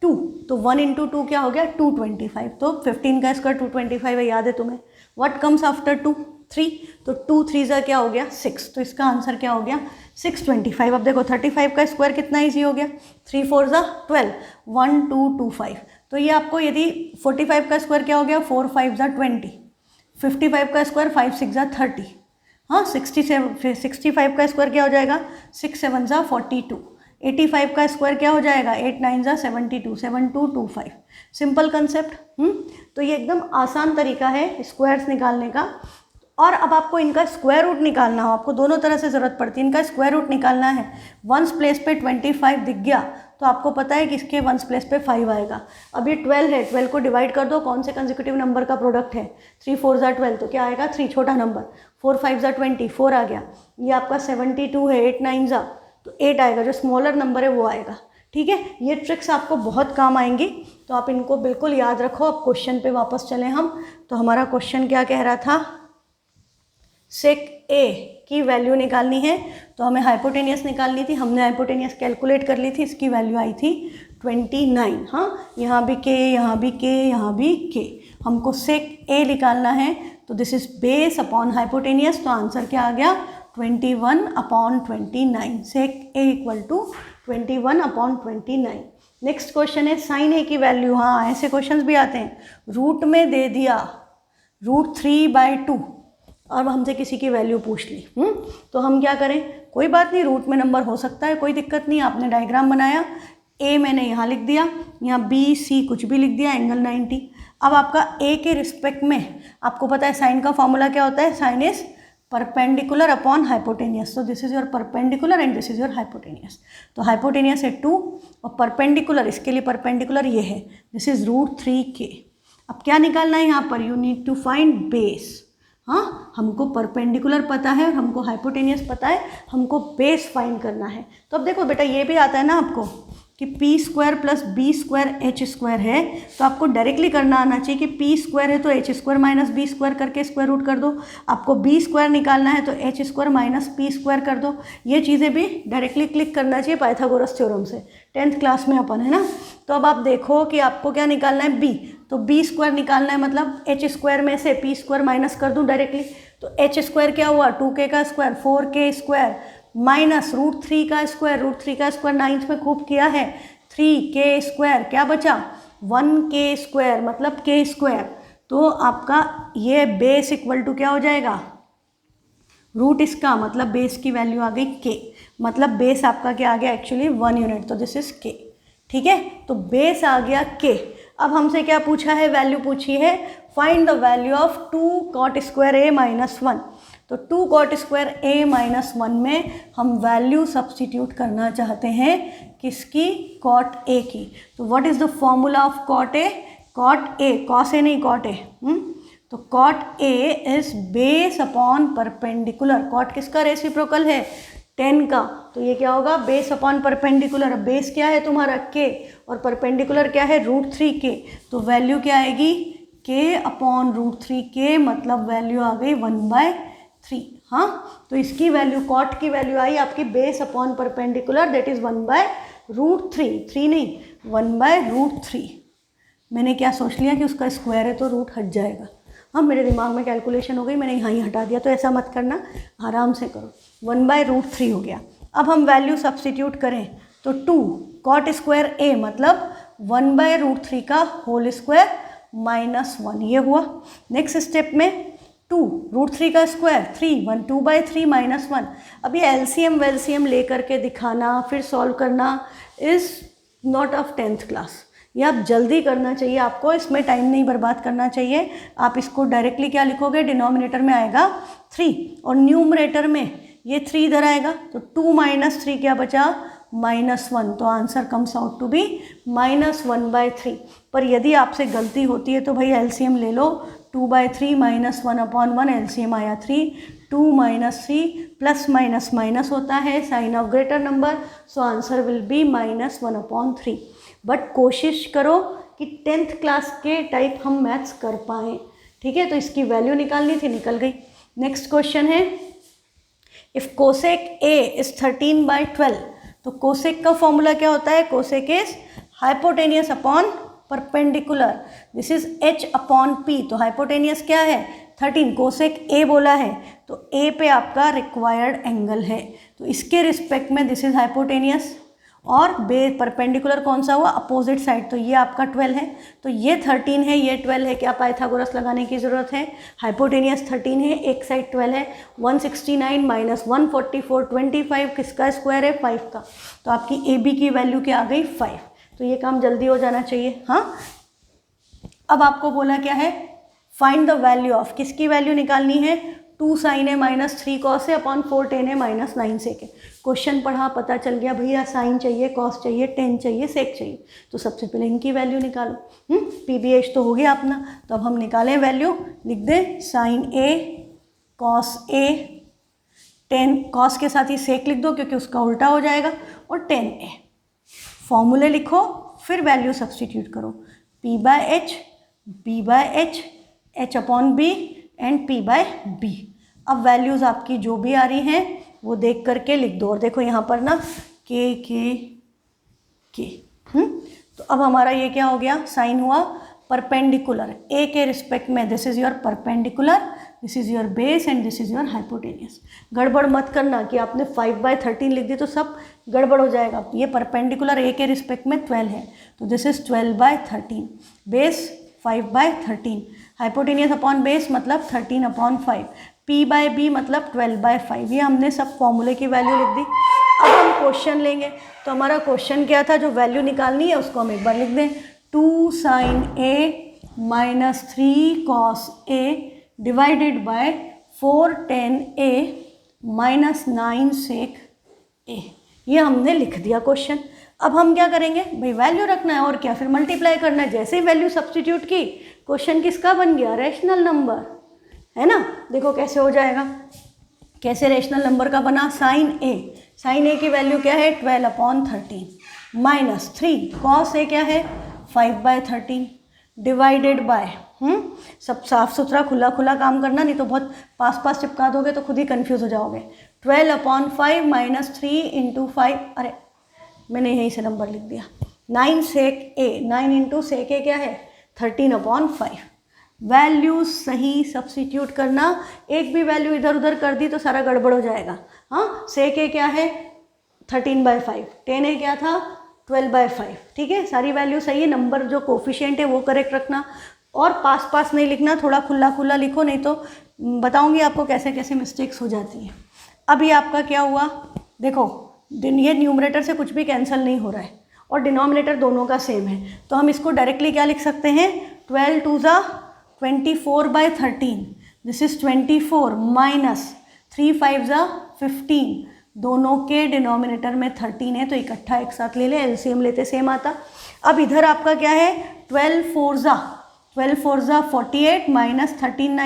Speaker 1: 2, तो 1 × 2 क्या हो गया, 225। तो 15 का स्क्वायर 225 है, याद है तुम्हें। व्हाट कम्स आफ्टर 2, 3, तो 2 3 ज़ा क्या हो गया 6, तो इसका आंसर क्या हो गया 625। अब देखो 35 का स्क्वायर कितना ईजी हो गया, 3 4 ज़ा 12, 1225। तो ये आपको यदि 45 का स्क्वायर क्या हो गया, 4 5 ज़ा 20, 55 का स्क्वायर 5 6 ज़ा 30, हाँ, 65 का स्क्वायर क्या हो जाएगा, 6 7 ज़ा 42, 85 का स्क्वायर क्या हो जाएगा, 8 9 ज़ा 72, 7225। Simple concept. तो ये एकदम आसान तरीका है स्क्वायर्स निकालने का। और अब आपको इनका स्क्वायर रूट निकालना हो, आपको दोनों तरह से ज़रूरत पड़ती है, इनका स्क्वायर रूट निकालना है। वंस प्लेस पे 25 दिख गया तो आपको पता है कि इसके वंस प्लेस पे 5 आएगा। अब ये 12 है, 12 को डिवाइड कर दो, कौन से कंसेक्यूटिव नंबर का प्रोडक्ट है, 3 4 ज़ा 12, तो क्या आएगा 3, छोटा नंबर, 4 5 ज़ा 20, 4 आ गया। ये आपका 72 है, 8 9 ज़ा, तो 8 आएगा, जो स्मॉलर नंबर है वो आएगा। ठीक है, ये ट्रिक्स आपको बहुत काम आएंगी, तो आप इनको बिल्कुल याद रखो। अब क्वेश्चन पे वापस चलें हम, तो हमारा क्वेश्चन क्या कह रहा था, सेक ए की वैल्यू निकालनी है, तो हमें हाइपोटेनियस निकालनी थी। हमने हाइपोटेनियस कैलकुलेट कर ली थी, इसकी वैल्यू आई थी 29। हाँ, यहाँ भी के, यहाँ भी के, यहाँ भी के, हमको सेक ए निकालना है, तो this is base upon hypotenuse, तो आंसर क्या आ गया 21/29। सेक ए = 21/29। नेक्स्ट क्वेश्चन है साइन ए की वैल्यू। हाँ, ऐसे क्वेश्चंस भी आते हैं, रूट में दे दिया √3/2 और हमसे किसी की वैल्यू पूछ ली, तो हम क्या करें, कोई बात नहीं, रूट में नंबर हो सकता है, कोई दिक्कत नहीं। आपने डायग्राम बनाया, ए मैंने यहाँ लिख दिया, यहाँ बी सी कुछ भी लिख दिया, एंगल 90। अब आपका ए के रिस्पेक्ट में आपको पता है साइन का फॉर्मूला क्या होता है, sine is perpendicular upon hypotenuse. तो this is your perpendicular and this is your hypotenuse. तो हाइपोटेनियस है 2 और परपेंडिकुलर, इसके लिए परपेंडिकुलर ये है, दिस इज √3k। अब क्या निकालना है यहाँ पर, you need to find base. हाँ, हमको परपेंडिकुलर पता है और हमको हाइपोटेनियस पता है, हमको बेस फाइंड करना है। तो अब देखो बेटा ये भी आता है ना आपको कि p² + b² h² है, तो आपको डायरेक्टली करना आना चाहिए कि p² है तो h² - b² करके स्क्वायर रूट कर दो, आपको b² निकालना है तो h² - p² कर दो। ये चीज़ें भी डायरेक्टली क्लिक करना चाहिए पाइथागोरस थ्योरम से, 10th क्लास में अपन है ना। तो अब आप देखो कि आपको क्या निकालना है, b, तो b² निकालना है, मतलब h² में से p² माइनस कर दूँ डायरेक्टली, तो h² क्या हुआ 2k का स्क्वायर 4k² माइनस √3 का स्क्वायर, √3 का स्क्वायर 9th में खूब किया है, 3k² क्या बचा 1k² मतलब k²। तो आपका ये बेस इक्वल टू क्या हो जाएगा, रूट इसका मतलब बेस की वैल्यू आ गई k, मतलब बेस आपका क्या आ गया एक्चुअली 1 यूनिट, तो दिस इज k। ठीक है, तो बेस आ गया k। अब हमसे क्या पूछा है, वैल्यू पूछी है, find the value of 2 cot² a - 1। तो 2 cot² a - 1 में हम वैल्यू सब्सटीट्यूट करना चाहते हैं, किसकी, cot a की। तो what is the formula of cot a, cot a, cos a नहीं cot a, तो cot a is base upon perpendicular. cot किसका रेसिप्रोकल है, 10 का, तो ये क्या होगा बेस अपॉन परपेंडिकुलर। बेस क्या है तुम्हारा k और परपेंडिकुलर क्या है √3k, तो वैल्यू क्या आएगी k अपॉन √3k, मतलब वैल्यू आ गई 1/3। हाँ, तो इसकी वैल्यू कॉट की वैल्यू आई आपकी base upon perpendicular, that is 1/√3, 3 नहीं 1/√3। मैंने क्या सोच लिया कि उसका स्क्वायर है तो रूट हट जाएगा। हाँ, मेरे दिमाग में कैलकुलेशन हो गई, मैंने यहाँ ही हटा दिया, तो ऐसा मत करना, आराम से करो। 1/√3 हो गया। अब हम वैल्यू सब्सटीट्यूट करें तो 2 cot² a मतलब 1/√3 का होल स्क्वायर माइनस 1, ये हुआ। नेक्स्ट स्टेप में 2 √3 का स्क्वायर 3, 1 2/3 माइनस 1। अब ये एलसीएम वेलसीएम लेकर के दिखाना फिर सॉल्व करना is not of 10th class. ये आप जल्दी करना चाहिए, आपको इसमें टाइम नहीं बर्बाद करना चाहिए। आप इसको डायरेक्टली क्या लिखोगे, डिनोमिनेटर में आएगा 3 और न्यूमरेटर में ये 3 इधर आएगा, तो 2 - 3 क्या बचा -1, तो answer comes out to be -1/3। पर यदि आपसे गलती होती है तो भाई एलसीएम ले लो, 2/3 -1/1 एलसीएम आया 3, 2 - 3 प्लस माइनस माइनस होता है, sign of greater number, so answer will be -1/3। But कोशिश करो कि 10th क्लास के टाइप हम मैथ्स कर पाएँ। ठीक है, तो इसकी वैल्यू निकालनी थी, निकल गई। नेक्स्ट क्वेश्चन है, इफ़ कोसेक a इज 13/12, तो कोसेक का फॉर्मूला क्या होता है, cosec is hypotenuse upon perpendicular, this is h upon p। तो हाइपोटेनियस क्या है 13, कोसेक a बोला है, तो a पे आपका रिक्वायर्ड एंगल है, तो इसके रिस्पेक्ट में दिस इज हाइपोटेनियस। और बे परपेंडिकुलर कौन सा हुआ, अपोजिट साइड, तो ये आपका 12 है, तो ये 13 है, ये 12 है, क्या पाइथागोरस लगाने की ज़रूरत है, हाइपोटेनियस 13 है, एक साइड 12 है, 169 - 144 25 किसका स्क्वायर है 5 का, तो आपकी ए बी की वैल्यू क्या आ गई 5। तो ये काम जल्दी हो जाना चाहिए। हाँ, अब आपको बोला क्या है, फाइंड द वैल्यू ऑफ, किसकी वैल्यू निकालनी है, 2 sin a - 3 cos a upon 4 tan a - 9 sec a। Question पढ़ा, पता चल गया भैया साइन चाहिए, कॉस चाहिए, टेन चाहिए, सेक चाहिए, तो सबसे पहले इनकी वैल्यू निकालो। पीबीएच तो हो गया अपना, तो अब हम निकालें वैल्यू, लिख दें sine a cos a, tan cos के साथ ही सेक लिख दो क्योंकि उसका उल्टा हो जाएगा, और टेन a। फॉर्मूले लिखो फिर वैल्यू सब्सटीट्यूट करो, p/h b/h h upon b and p/b। अब वैल्यूज़ आपकी जो भी आ रही हैं वो देख करके लिख दो, और देखो यहाँ पर ना के तो अब हमारा ये क्या हो गया, साइन हुआ परपेंडिकुलर, ए के रिस्पेक्ट में this is your perpendicular, this is your base and this is your hypotenuse. गड़बड़ मत करना कि आपने 5/13 लिख दी तो सब गड़बड़ हो जाएगा। ये परपेंडिकुलर ए के रिस्पेक्ट में 12 है, तो this is 12/13, base 5/13, hypotenuse upon base मतलब 13/5, p/b मतलब 12/5। ये हमने सब फॉर्मूले की वैल्यू लिख दी। अब हम क्वेश्चन लेंगे, तो हमारा क्वेश्चन क्या था, जो वैल्यू निकालनी है उसको हम एक बार लिख दें, 2 sin a -3 cos A divided by 4 tan A -9 sec A। ये हमने लिख दिया क्वेश्चन। अब हम क्या करेंगे भाई, वैल्यू रखना है और क्या, फिर मल्टीप्लाई करना है। जैसे ही वैल्यू सब्स्टिट्यूट की, क्वेश्चन किसका बन गया, रेशनल नंबर, है ना। देखो कैसे हो जाएगा, कैसे रेशनल नंबर का बना, साइन ए की वैल्यू क्या है 12/13 -3 कॉस ए क्या है 5/13 डिवाइडेड बाय, सब साफ सुथरा खुला खुला काम करना, नहीं तो बहुत पास पास चिपका दोगे तो खुद ही कंफ्यूज हो जाओगे। 12/5 -3 × 5, अरे मैंने यहीं से नंबर लिख दिया, 9 sec A, 9 × sec A क्या है 13/5। वैल्यू सही सब्स्टिट्यूट करना, एक भी वैल्यू इधर उधर कर दी तो सारा गड़बड़ हो जाएगा। हाँ, sec A क्या है 13/5, tan A क्या था 12/5, ठीक है, सारी वैल्यू सही है। नंबर जो कोफिशिएंट है वो करेक्ट रखना, और पास पास नहीं लिखना, थोड़ा खुला खुला लिखो, नहीं तो बताऊंगी आपको कैसे कैसे मिस्टेक्स हो जाती हैं। अब ये आपका क्या हुआ, देखो ये न्यूमरेटर से कुछ भी कैंसिल नहीं हो रहा है और डिनोमिनेटर दोनों का सेम है, तो हम इसको डायरेक्टली क्या लिख सकते हैं, 12 2 24/13, दिस इज 24 -3 5 15, दोनों के डिनोमिनेटर में 13 है तो इकट्ठा एक साथ ले ले, एलसीएम लेते सेम आता। अब इधर आपका क्या है 12 4 48 -13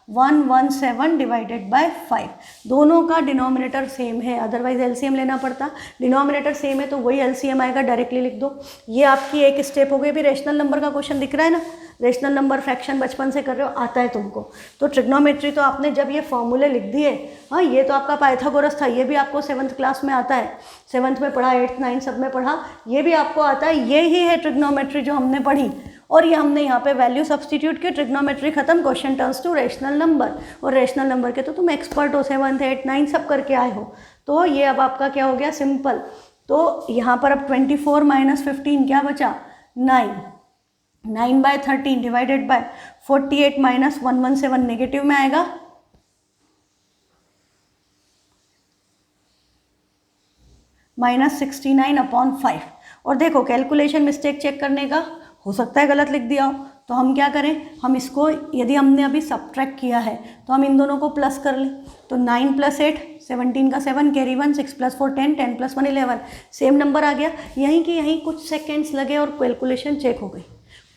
Speaker 1: 9 117 डिवाइडेड बाय 5, दोनों का डिनोमिनेटर सेम है, अदरवाइज एलसीएम लेना पड़ता। डिनोमिनेटर सेम है तो वही एलसीएम आएगा, डायरेक्टली लिख दो। ये आपकी एक स्टेप हो गई। भी रेशनल नंबर का क्वेश्चन दिख रहा है ना, रेशनल नंबर फ्रैक्शन बचपन से कर रहे हो, आता है तुमको। तो ट्रिग्नोमेट्री तो आपने जब ये फॉर्मूले लिख दिए, हाँ ये तो आपका पाइथागोरस था, ये भी आपको 7th क्लास में आता है, 7th में पढ़ा, 8th 9th सब में पढ़ा, ये भी आपको आता है। ये ही है ट्रिग्नोमेट्री जो हमने पढ़ी, और ये हमने यहाँ पे वैल्यू सब्स्टिट्यूट की, ट्रिग्नोमेट्री खत्म, question turns to rational number. और रेशनल नंबर के तो तुम एक्सपर्ट हो, 7th 8th 9th सब करके आए हो। तो ये अब आपका क्या हो गया, सिंपल। तो यहाँ पर अब 24 - 15 क्या बचा 9, 9/13 डिवाइडेड बाय 48 - 117 नेगेटिव में आएगा, -69/5। और देखो कैलकुलेशन मिस्टेक चेक करने का, हो सकता है गलत लिख दिया हो, तो हम क्या करें, हम इसको यदि हमने अभी सब्ट्रैक्ट किया है तो हम इन दोनों को प्लस कर लें। तो 9 + 8 17 का 7 कैरी 1, 6 + 4 10 10 + 1 11, सेम नंबर आ गया। यहीं कि यहीं कुछ सेकेंड्स लगे और कैलकुलेशन चेक हो गई।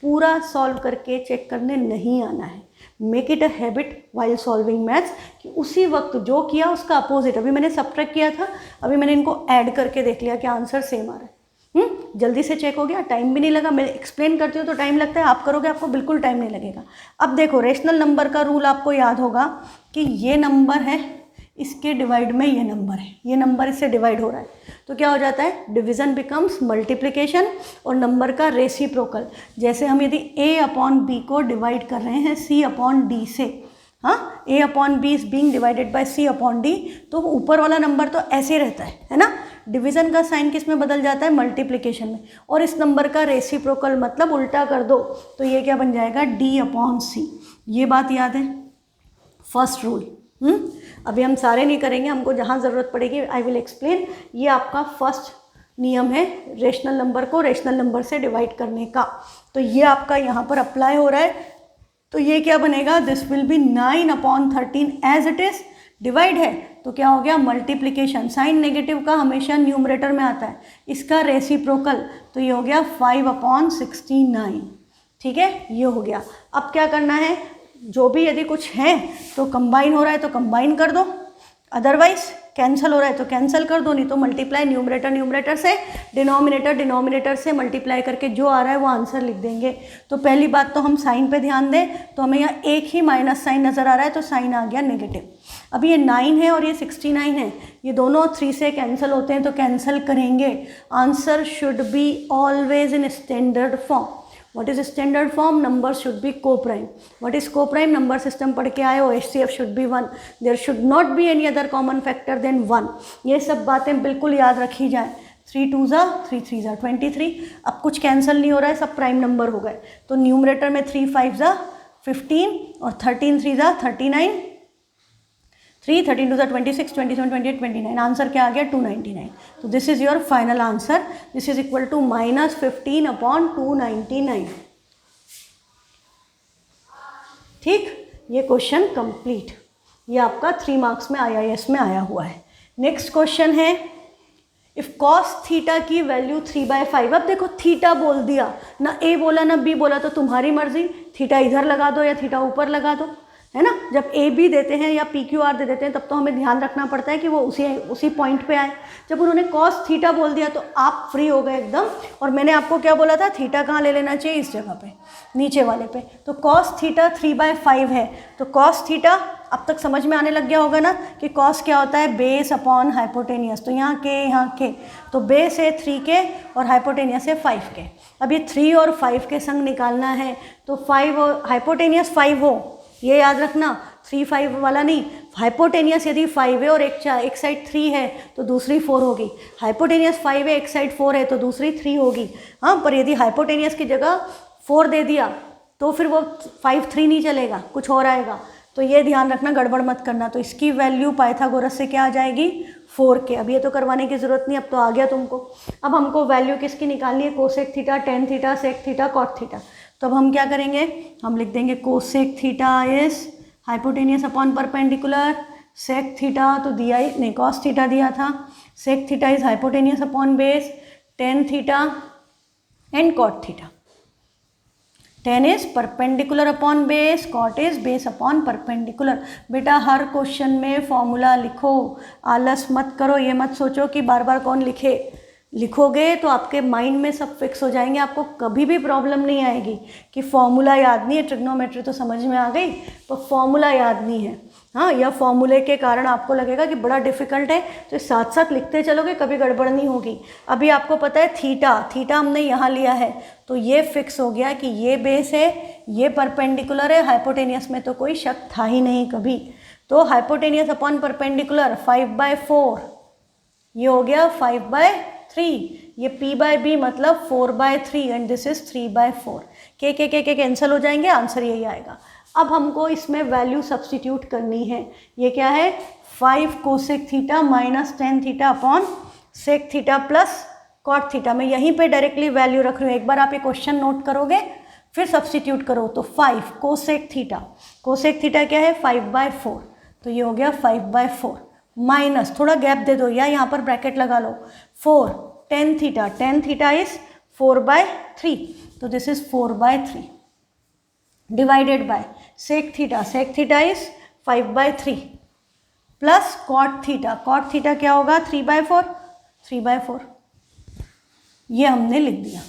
Speaker 1: पूरा सॉल्व करके चेक करने नहीं आना है। Make it a habit while solving maths कि उसी वक्त जो किया उसका अपोजिट। अभी मैंने सब्ट्रैक्ट किया था, अभी मैंने इनको ऐड करके देख लिया कि आंसर सेम आ रहा है। जल्दी से चेक हो गया, टाइम भी नहीं लगा। मैं एक्सप्लेन करती हूँ तो टाइम लगता है, आप करोगे आपको बिल्कुल टाइम नहीं लगेगा। अब देखो रेशनल नंबर का रूल आपको याद होगा कि ये नंबर है, इसके डिवाइड में ये नंबर है, ये नंबर इससे डिवाइड हो रहा है, तो क्या हो जाता है, डिवीजन बिकम्स मल्टीप्लिकेशन और नंबर का रेसिप्रोकल। जैसे हम यदि a/b को डिवाइड कर रहे हैं c/d से, हाँ a/b is being divided by c/d, तो ऊपर वाला नंबर तो ऐसे रहता है ना। डिवीजन का साइन किस में बदल जाता है, मल्टीप्लिकेशन में। और इस नंबर का रेसिप्रोकल मतलब उल्टा कर दो तो ये क्या बन जाएगा, d/c। ये बात याद है, फर्स्ट रूल। अभी हम सारे नहीं करेंगे, हमको जहाँ ज़रूरत पड़ेगी आई विल एक्सप्लेन। ये आपका फर्स्ट नियम है रेशनल नंबर को रेशनल नंबर से डिवाइड करने का। तो ये आपका यहाँ पर अप्लाई हो रहा है, तो ये क्या बनेगा, this will be 9/13 as it is. Divide है तो क्या हो गया, मल्टीप्लिकेशन। साइन नेगेटिव का हमेशा न्यूमरेटर में आता है, इसका रेसिप्रोकल, तो ये हो गया 5/69। ठीक है, ये हो गया। अब क्या करना है, जो भी यदि कुछ है तो कंबाइन हो रहा है तो कंबाइन कर दो, अदरवाइज कैंसिल हो रहा है तो कैंसिल कर दो, नहीं तो मल्टीप्लाई न्यूमरेटर न्यूमरेटर से, डिनोमिनेटर डिनोमिनेटर से मल्टीप्लाई करके जो आ रहा है वो आंसर लिख देंगे। तो पहली बात तो हम साइन पे ध्यान दें, तो हमें यहाँ एक ही माइनस साइन नज़र आ रहा है तो साइन आ गया नेगेटिव। अब ये 9 है और ये 69 है, ये दोनों 3 से कैंसिल होते हैं तो कैंसिल करेंगे। Answer should be always in standard form. What is standard form? Numbers should be co-prime. What is co-prime? Number system पढ़ के आए हो, HCF should be 1. There should not be any other common factor than 1. ये सब बातें बिल्कुल याद रखी जाए। 3 2 3 3 23। अब कुछ कैंसिल नहीं हो रहा है, सब प्राइम नंबर हो गए। तो न्यूमरेटर में 3 5 15 और 13 3 39, 3 13 2 26 27 28 29। आंसर क्या आ गया, 299। तो this is your final answer. This is equal to -15/299। ठीक, ये क्वेश्चन कंप्लीट, ये आपका 3 मार्क्स में IIS में आया हुआ है। नेक्स्ट क्वेश्चन है, इफ़ कॉस थीटा की वैल्यू 3/5, अब देखो थीटा बोल दिया ना, ए बोला ना बी बोला, तो तुम्हारी मर्जी, थीटा इधर लगा दो या थीटा ऊपर लगा दो, है ना। जब ए बी देते हैं या PQR दे देते हैं तब तो हमें ध्यान रखना पड़ता है कि वो उसी पॉइंट पे आए। जब उन्होंने कॉस थीटा बोल दिया तो आप फ्री हो गए एकदम। और मैंने आपको क्या बोला था, थीटा कहाँ ले लेना चाहिए, इस जगह पे, नीचे वाले पे। तो कॉस थीटा 3/5 है, तो कॉस थीटा अब तक समझ में आने लग गया होगा ना कि कॉस क्या होता है, बेस अपॉन हाइपोटेनियस। तो यहाँ के, तो बेस है 3 के और हाइपोटेनियस है 5 के। अब ये 3 और 5 के संग निकालना है, तो 5 और हाइपोटेनियस 5 हो, ये याद रखना, 3-5 वाला नहीं। हाइपोटेनियस यदि 5 है और एक साइड 3 है तो दूसरी 4 होगी। हाइपोटेनियस 5 है, एक साइड 4 है तो दूसरी 3 होगी। हाँ, पर यदि हाइपोटेनियस की जगह 4 दे दिया तो फिर वो 5-3 नहीं चलेगा, कुछ और आएगा। तो ये ध्यान रखना, गड़बड़ मत करना। तो इसकी वैल्यू पाइथागोरस से क्या आ जाएगी, 4 के। अब ये तो करवाने की ज़रूरत नहीं, अब तो आ गया तुमको। अब हमको वैल्यू किसकी निकालनी है, cosec theta, tan theta, sec theta, cot theta. तो अब हम क्या करेंगे, हम लिख देंगे cosec theta is hypotenuse upon perpendicular, sec theta तो दिया ही नहीं, कॉस थीटा दिया था, sec theta is hypotenuse upon base, tan theta and cot theta. Tan is perpendicular upon base, cot is base upon perpendicular. बेटा हर क्वेश्चन में फॉर्मूला लिखो, आलस मत करो, ये मत सोचो कि बार बार कौन लिखे। लिखोगे तो आपके माइंड में सब फिक्स हो जाएंगे, आपको कभी भी प्रॉब्लम नहीं आएगी कि फॉर्मूला याद नहीं है। ट्रिग्नोमेट्री तो समझ में आ गई, पर फॉर्मूला याद नहीं है। हाँ, या फॉर्मूले के कारण आपको लगेगा कि बड़ा डिफिकल्ट है, तो साथ साथ लिखते चलोगे, कभी गड़बड़ नहीं होगी। अभी आपको पता है थीटा हमने यहाँ लिया है, तो ये फिक्स हो गया कि ये बेस है, ये परपेंडिकुलर है। हाइपोटेनियस में तो कोई शक था ही नहीं कभी। तो हाइपोटेनियस अपॉन परपेंडिकुलर 5/4, ये हो गया 5/3। ये P/B मतलब 4/3 एंड दिस इज 3/4। के कैंसिल हो जाएंगे, आंसर यही आएगा। अब हमको इसमें वैल्यू सब्स्टिट्यूट करनी है। ये क्या है, 5 cosec theta minus 10 theta upon sec theta plus cot theta. मैं यहीं पे डायरेक्टली वैल्यू रख रही हूँ, एक बार आप ये क्वेश्चन नोट करोगे फिर सब्स्टिट्यूट करो। तो 5 कोसेक थीटा क्या है, 5/4, तो ये हो गया 5/4 माइनस, थोड़ा गैप दे दो या यहाँ पर ब्रैकेट लगा लो, 4 टेन थीटा इज 4/3, तो this is 4/3 divided by sec theta is 5/3 plus cot theta क्या होगा, 3/4। ये हमने लिख दिया।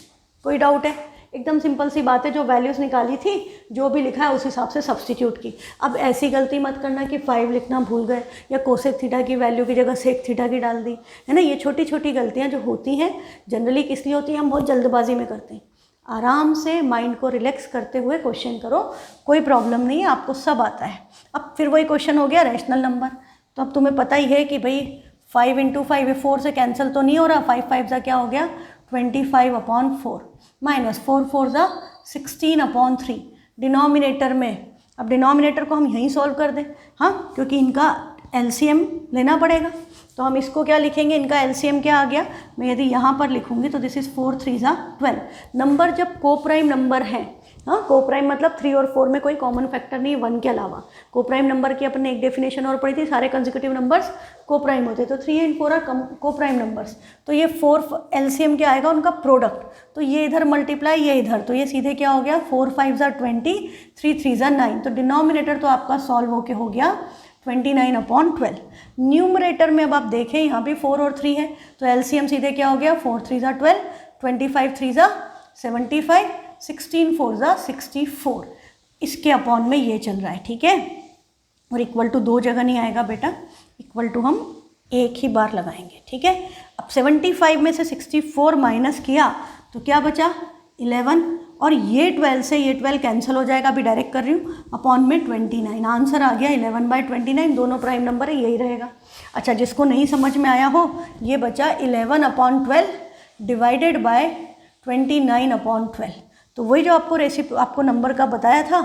Speaker 1: कोई डाउट है, एकदम सिंपल सी बात है। जो वैल्यूज़ निकाली थी, जो भी लिखा है उस हिसाब से सब्स्टिट्यूट की। अब ऐसी गलती मत करना कि 5 लिखना भूल गए या कोसेक थीटा की वैल्यू की जगह सेक थीटा की डाल दी, है ना। ये छोटी छोटी गलतियाँ जो होती हैं, जनरली किस लिए होती हैं, हम बहुत जल्दबाजी में करते हैं। आराम से माइंड को रिलैक्स करते हुए क्वेश्चन करो, कोई प्रॉब्लम नहीं है, आपको सब आता है। अब फिर वही क्वेश्चन हो गया रैशनल नंबर। तो अब तुम्हें पता ही है कि भाई 5 × 5 4 से कैंसिल तो नहीं हो रहा, 5 5 सा क्या हो गया 25/4 माइनस 4 4 सा 16/3 डिनोमिनेटर में। अब डिनोमिनेटर को हम यहीं सॉल्व कर दें, हाँ, क्योंकि इनका LCM लेना पड़ेगा। तो हम इसको क्या लिखेंगे, इनका LCM क्या आ गया, मैं यदि यहाँ पर लिखूंगी तो दिस इज 4 3 सा 12। नंबर जब कोप्राइम नंबर है, हाँ, कोप्राइम मतलब 3 और 4 में कोई कॉमन फैक्टर नहीं, 1 के अलावा। कोप्राइम नंबर की अपने एक डेफिनेशन और पढ़ी थी, सारे कंसेक्यूटिव नंबर्स कोप्राइम होते, तो 3 and 4 आर कोप्राइम नंबर्स। तो ये 4 LCM क्या आएगा, उनका प्रोडक्ट। तो ये इधर मल्टीप्लाई, ये इधर, तो ये सीधे क्या हो गया 4 5 सा 20, 3 3 सा 9। तो डिनोमिनेटर तो आपका सॉल्व होके हो गया 29/12। न्यूमरेटर में अब आप देखें, यहाँ भी 4 और 3 है, तो LCM सीधे क्या हो गया 4 3 सा 12, 25 3 सा 75, 16 4 सा 64। इसके अपॉन में ये चल रहा है, ठीक है। और इक्वल टू 2 जगह नहीं आएगा बेटा, इक्वल टू हम एक ही बार लगाएंगे, ठीक है। अब 75 में से 64 माइनस किया तो क्या बचा 11, और ये 12 से ये 12 कैंसिल हो जाएगा, अभी डायरेक्ट कर रही हूँ, अपॉन में 29। आंसर आ गया 11/29, दोनों प्राइम नंबर है, यही रहेगा। अच्छा, जिसको नहीं समझ में आया हो, ये बचा 11/12 डिवाइडेड बाय 29/12। तो वही जो आपको नंबर का बताया था,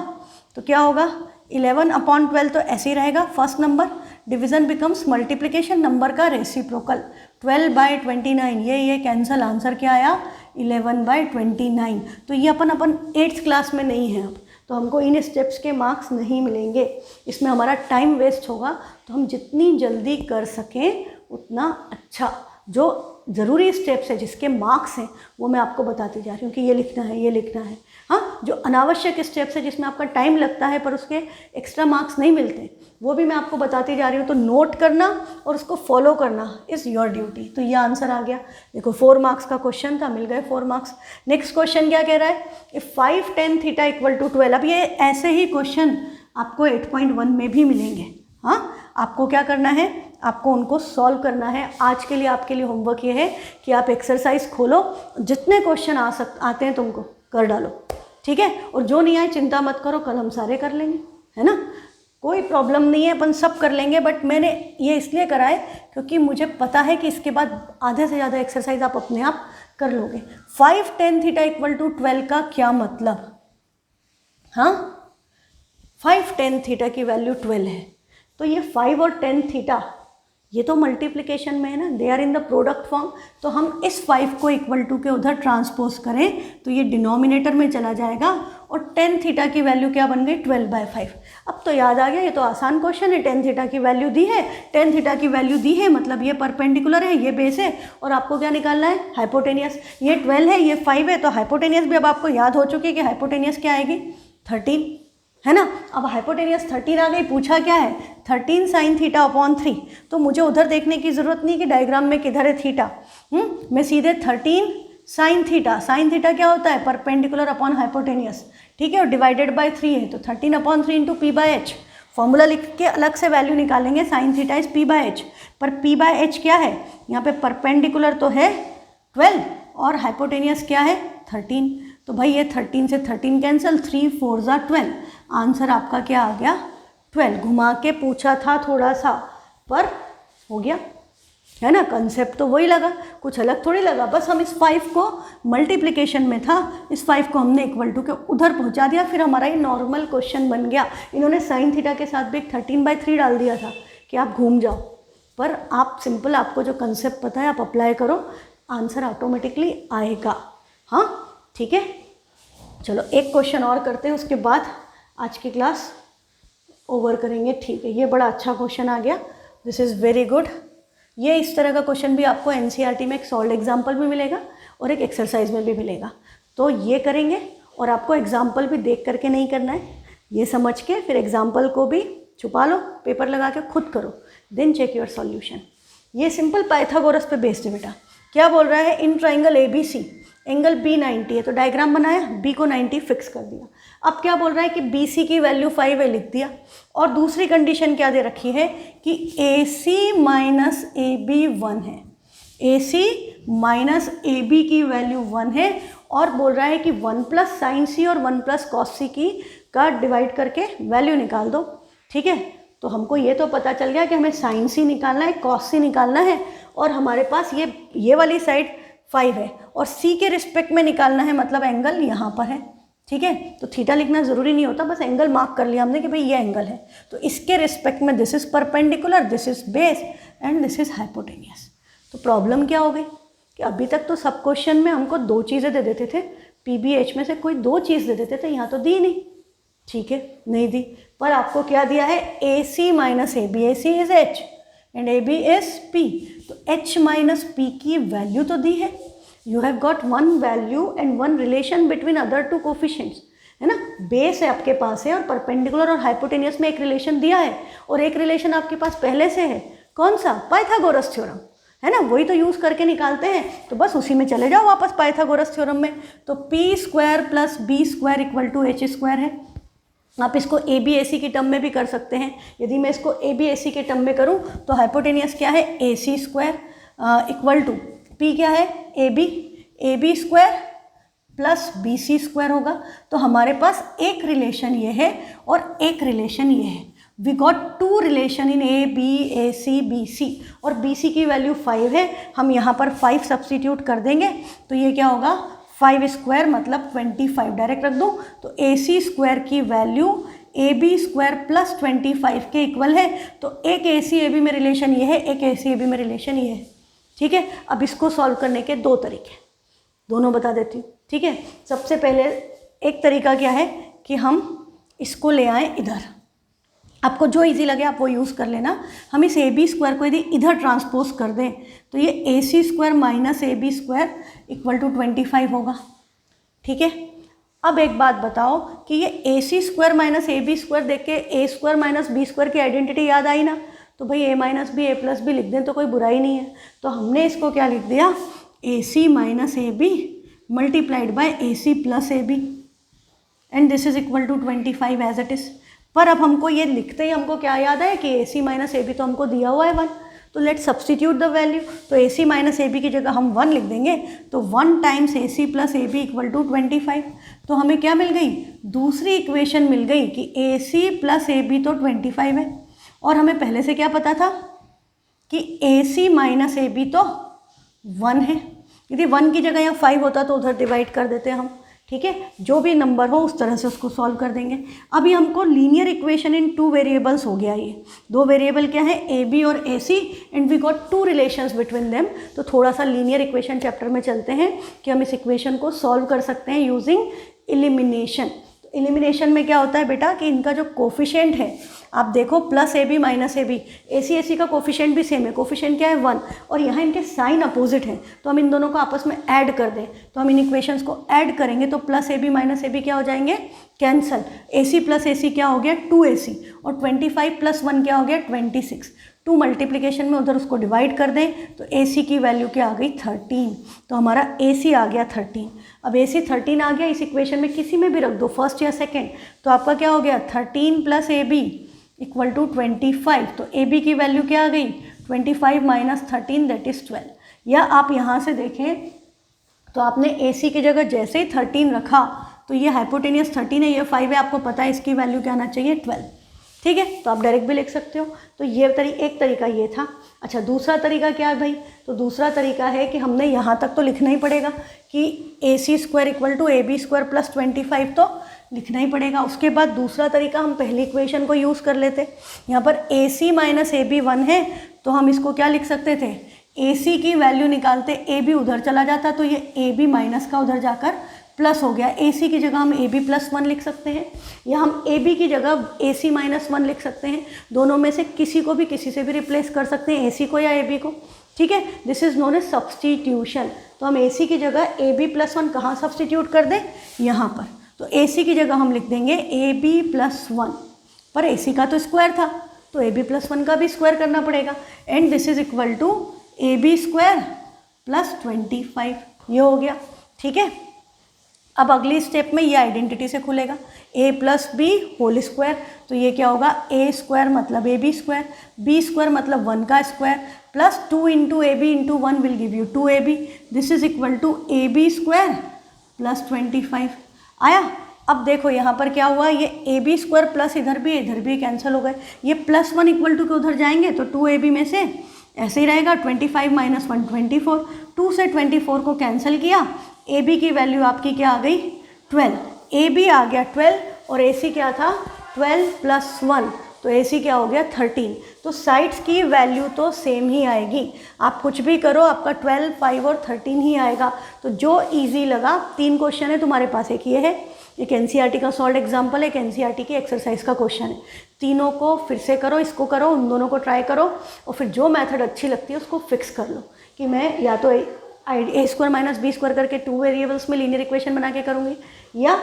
Speaker 1: तो क्या होगा 11/12 तो ऐसे ही रहेगा, first number, division becomes multiplication, number का रेसिप्रोकल 12/29, ये कैंसल, आंसर क्या आया 11/29। तो ये अपन 8th क्लास में नहीं है अब, तो हमको इन स्टेप्स के मार्क्स नहीं मिलेंगे, इसमें हमारा टाइम वेस्ट होगा। तो हम जितनी जल्दी कर सकें उतना अच्छा। जो ज़रूरी स्टेप्स है जिसके मार्क्स हैं वो मैं आपको बताती जा रही हूँ कि ये लिखना है, ये लिखना है। हाँ, जो अनावश्यक स्टेप्स है जिसमें आपका टाइम लगता है पर उसके एक्स्ट्रा मार्क्स नहीं मिलते, वो भी मैं आपको बताती जा रही हूँ। तो नोट करना और उसको फॉलो करना इज़ योर ड्यूटी। तो ये आंसर आ गया। देखो 4 मार्क्स का क्वेश्चन था, मिल गए 4 मार्क्स। नेक्स्ट क्वेश्चन क्या कह रहा है, if 5 tan theta equal to 12। अब ये ऐसे ही क्वेश्चन आपको 8.1 में भी मिलेंगे। हाँ, आपको क्या करना है, आपको उनको सॉल्व करना है। आज के लिए आपके लिए होमवर्क ये है कि आप एक्सरसाइज खोलो, जितने क्वेश्चन आते हैं तुमको कर डालो, ठीक है। और जो नहीं आए चिंता मत करो, कल हम सारे कर लेंगे, है ना, कोई प्रॉब्लम नहीं है, अपन सब कर लेंगे। बट मैंने ये इसलिए करा है क्योंकि मुझे पता है कि इसके बाद आधे से ज़्यादा एक्सरसाइज आप अपने आप कर लोगे। 5 tan थीटा इक्वल टू 12 का क्या मतलब, हाँ, 5 tan थीटा की वैल्यू 12 है, तो ये 5 और tan थीटा ये तो मल्टीप्लिकेशन में है ना, they are in the product form. तो हम इस 5 को इक्वल टू के उधर ट्रांसपोज करें तो ये डिनोमिनेटर में चला जाएगा और tan थीटा की वैल्यू क्या बन गई 12/5। अब तो याद आ गया, ये तो आसान क्वेश्चन है। tan थीटा की वैल्यू दी है, tan थीटा की वैल्यू दी है, मतलब ये परपेंडिकुलर है, ये बेस है, और आपको क्या निकालना है, हाइपोटेनियस। ये 12 है, ये 5 है, तो हाइपोटेनियस भी अब आपको याद हो चुकी है कि हाइपोटेनियस क्या आएगी 13, है ना। अब हाइपोटेनियस 13 आ गई, पूछा क्या है 13 sin थीटा अपॉन 3। तो मुझे उधर देखने की ज़रूरत नहीं कि डायग्राम में किधर है थीटा, मैं सीधे 13 sin थीटा, sin थीटा क्या होता है परपेंडिकुलर अपॉन हाइपोटेनियस, ठीक है, और डिवाइडेड बाय 3 है, तो 13/3 इंटू p/h। फॉर्मूला लिख के अलग से वैल्यू निकालेंगे, sin थीटा इज p/h, पर p/h क्या है, यहाँ पे परपेंडिकुलर तो है 12 और हाइपोटेनियस क्या है 13। तो भाई ये 13 से 13 कैंसिल, 3 4 ज़ा 12, आंसर आपका क्या आ गया 12। घुमा के पूछा था थोड़ा सा पर हो गया, है ना, कंसेप्ट तो वही लगा, कुछ अलग थोड़ी लगा। बस हम इस 5 को मल्टीप्लिकेशन में था, इस 5 को हमने इक्वल टू के उधर पहुंचा दिया, फिर हमारा ये नॉर्मल क्वेश्चन बन गया। इन्होंने sin थीटा के साथ भी एक 13/3 डाल दिया था कि आप घूम जाओ, पर आप सिंपल, आपको जो कंसेप्ट पता है आप अप्लाई करो, आंसर ऑटोमेटिकली आएगा। हाँ ठीक है, चलो एक क्वेश्चन और करते हैं, उसके बाद आज की क्लास ओवर करेंगे, ठीक है। ये बड़ा अच्छा क्वेश्चन आ गया, दिस इज़ वेरी गुड। ये इस तरह का क्वेश्चन भी आपको एनसीईआरटी में एक सॉल्व एग्जाम्पल भी मिलेगा और एक एक्सरसाइज में भी मिलेगा, तो ये करेंगे। और आपको एग्जाम्पल भी देख करके नहीं करना है, ये समझ के फिर एग्जाम्पल को भी छुपा लो, पेपर लगा के खुद करो, देन चेक योर सॉल्यूशन। ये सिंपल पाइथागोरस पे बेस्ड है बेटा। क्या बोल रहा है, in triangle ABC angle B 90 है, तो डायग्राम बनाया, B को 90 फिक्स कर दिया। अब क्या बोल रहा है कि BC की वैल्यू 5 है, लिख दिया। और दूसरी कंडीशन क्या दे रखी है कि AC माइनस AB 1 है, AC माइनस AB की वैल्यू 1 है, और बोल रहा है कि 1 प्लस साइन C और 1 प्लस कॉस C की का डिवाइड करके वैल्यू निकाल दो, ठीक है। तो हमको ये तो पता चल गया कि हमें साइन C निकालना है, कॉस C निकालना है, और हमारे पास ये वाली साइड 5 है, और C के रिस्पेक्ट में निकालना है, मतलब एंगल यहाँ पर है, ठीक है। तो थीटा लिखना ज़रूरी नहीं होता, बस एंगल मार्क कर लिया हमने कि भाई ये एंगल है, तो इसके रिस्पेक्ट में this is perpendicular, this is base and this is hypotenuse. तो प्रॉब्लम क्या हो गई कि अभी तक तो सब क्वेश्चन में हमको 2 चीज़ें दे देते थे, PBH में से कोई 2 चीज़ दे देते थे, यहाँ तो दी नहीं, ठीक है, नहीं दी। पर आपको क्या दिया है, AC minus AB, AC is H and AB is P, तो H माइनस P की वैल्यू तो दी है। You have got 1 value and 1 relation between other 2 coefficients, है ना। बेस है आपके पास है, और परपेंडिकुलर और हाइपोटेनियस में एक रिलेशन दिया है, और एक रिलेशन आपके पास पहले से है, कौन सा, पाइथागोरस थ्योरम, है ना, वही तो यूज़ करके निकालते हैं। तो बस उसी में चले जाओ वापस पाइथागोरस थ्योरम में। तो p² plus b² equal to h² है। आप इसको ABAC की टर्म में भी कर सकते हैं। यदि मैं इसको ABAC के टर्म में करूं तो हाइपोटेनियस क्या है, AC² इक्वल टू P क्या है, AB² प्लस BC² होगा। तो हमारे पास एक रिलेशन ये है और एक रिलेशन ये है। We got 2 relation in ABAC BC, और BC की वैल्यू 5 है, हम यहाँ पर 5 सब्सटीट्यूट कर देंगे, तो ये क्या होगा 5² मतलब 25, डायरेक्ट रख दूँ, तो AC² की वैल्यू AB² प्लस 25 के इक्वल है। तो एक AC AB में रिलेशन ये है, एक AC AB में रिलेशन ये है, ठीक है। अब इसको सॉल्व करने के 2 तरीके, दोनों बता देती हूँ, ठीक है। सबसे पहले एक तरीका क्या है कि हम इसको ले आए इधर, आपको जो इजी लगे आप वो यूज़ कर लेना। हम इस ए बी स्क्वायर को यदि इधर ट्रांसपोज कर दें तो ये A C square minus A B square equal to 25 होगा। ठीक है, अब एक बात बताओ कि ये A C square minus A B square देख के A square minus B square की आइडेंटिटी याद आई ना, तो भाई A minus B A plus B लिख दें तो कोई बुराई नहीं है। तो हमने इसको क्या लिख दिया, A C minus A B multiplied by A C plus A B and this is equal to 25 as it is. पर अब हमको ये लिखते ही हमको क्या याद है कि A C minus A B तो हमको दिया हुआ है 1, तो लेट सब्सटीट्यूट द वैल्यू। तो ए सी माइनस ए बी की जगह हम 1 लिख देंगे, तो 1 times A C plus A B equal to 25। तो हमें क्या मिल गई, दूसरी इक्वेशन मिल गई कि A C plus A B तो 25 है, और हमें पहले से क्या पता था कि A C minus A B तो 1 है। यदि 1 की जगह यहाँ 5 होता तो उधर डिवाइड कर देते हम। ठीक है, जो भी नंबर हो उस तरह से उसको सॉल्व कर देंगे। अभी हमको लीनियर इक्वेशन इन 2 वेरिएबल्स हो गया। ये 2 वेरिएबल क्या है, ए बी और A C, and we got 2 relations between them. तो थोड़ा सा लीनियर इक्वेशन चैप्टर में चलते हैं कि हम इस इक्वेशन को सॉल्व कर सकते हैं यूजिंग एलिमिनेशन। तो एलिमिनेशन में क्या होता है बेटा कि इनका जो कोफिशिएंट है, आप देखो plus A B minus A B, A C का कोफिशिएंट भी सेम है, कोफिशिएंट क्या है 1, और यहाँ इनके साइन अपोजिट हैं, तो हम इन दोनों को आपस में ऐड कर दें। तो हम इन इक्वेशंस को ऐड करेंगे तो plus A B minus A B क्या हो जाएंगे, कैंसल। ए सी प्लस ए सी क्या हो गया 2ac, और 25 प्लस 1 क्या हो गया 26। 2 मल्टीप्लिकेशन में उधर उसको डिवाइड कर दें तो ए सी की वैल्यू क्या आ गई 13, तो हमारा ए सी आ गया 13। अब ए सी 13 आ गया, इस इक्वेशन में किसी में भी रख दो, फर्स्ट या सेकेंड, तो आपका क्या हो गया 13 plus A B equal to 25। तो ए बी की वैल्यू क्या आ गई 25 माइनस 13 दैट इज़ 12। या आप यहाँ से देखें तो आपने ए सी की जगह जैसे ही 13 रखा तो ये हाइपोटेनियस 13 है, ये 5 है, आपको पता है इसकी वैल्यू क्या आना चाहिए 12। ठीक है, तो आप डायरेक्ट भी लिख सकते हो। तो ये एक तरीका ये था। अच्छा, दूसरा तरीका क्या है भाई, तो दूसरा तरीका है कि हमने यहाँ तक तो लिखना ही पड़ेगा कि A C square equal to A B square plus 25 तो लिखना ही पड़ेगा। उसके बाद दूसरा तरीका, हम पहली इक्वेशन को यूज़ कर लेते। यहाँ पर ए सी माइनस ए बी 1 है, तो हम इसको क्या लिख सकते थे, ए सी की वैल्यू निकालते, ए बी उधर चला जाता तो ये ए बी माइनस का उधर जाकर प्लस हो गया। ए सी की जगह हम ए बी प्लस 1 लिख सकते हैं, या हम ए बी की जगह ए सी माइनस 1 लिख सकते हैं। दोनों में से किसी को भी किसी से भी रिप्लेस कर सकते हैं, ए सी को या ए बी को। ठीक है, this is known as substitution. तो हम ए सी की जगह ए बी प्लस 1 कहाँ सब्सटीट्यूट कर दें, यहाँ पर। तो ए सी की जगह हम लिख देंगे ए बी प्लस 1, पर ए सी का तो स्क्वायर था तो ए बी प्लस 1 का भी स्क्वायर करना पड़ेगा, and this is equal to A B square plus 25, ये हो गया। ठीक है, अब अगली स्टेप में ये आइडेंटिटी से खुलेगा, a plus B whole square, तो ये क्या होगा a स्क्वायर मतलब A B square, B square मतलब 1 का square, plus 2 into A B into 1 will give you 2ab, this is equal to A B square plus 25 आया। अब देखो यहाँ पर क्या हुआ, ये ए बी स्क्वायर प्लस इधर भी कैंसिल हो गए, ये प्लस 1 इक्वल टू के उधर जाएंगे तो 2ab में से ऐसे ही रहेगा, 25 माइनस 1 24, 2 से 24 को कैंसिल किया, ए बी की वैल्यू आपकी क्या आ गई 12, ए बी आ गया 12 और ए सी क्या था 12 प्लस 1, तो ए सी क्या हो गया 13। तो साइड्स की वैल्यू तो सेम ही आएगी, आप कुछ भी करो आपका 12, 5 और 13 ही आएगा। तो जो इजी लगा, 3 क्वेश्चन है तुम्हारे पास, एक ये है, एक एनसीईआरटी का सॉल्व एग्जाम्पल, एक एनसीईआरटी की एक्सरसाइज का क्वेश्चन है। तीनों को फिर से करो, इसको करो, उन दोनों को ट्राई करो, और फिर जो मेथड अच्छी लगती है उसको फिक्स कर लो कि मैं या तो ए स्क्वायर माइनस बी स्क्वायर करके 2 वेरिएबल्स में लीनियर इक्वेशन बना के करूँगी, या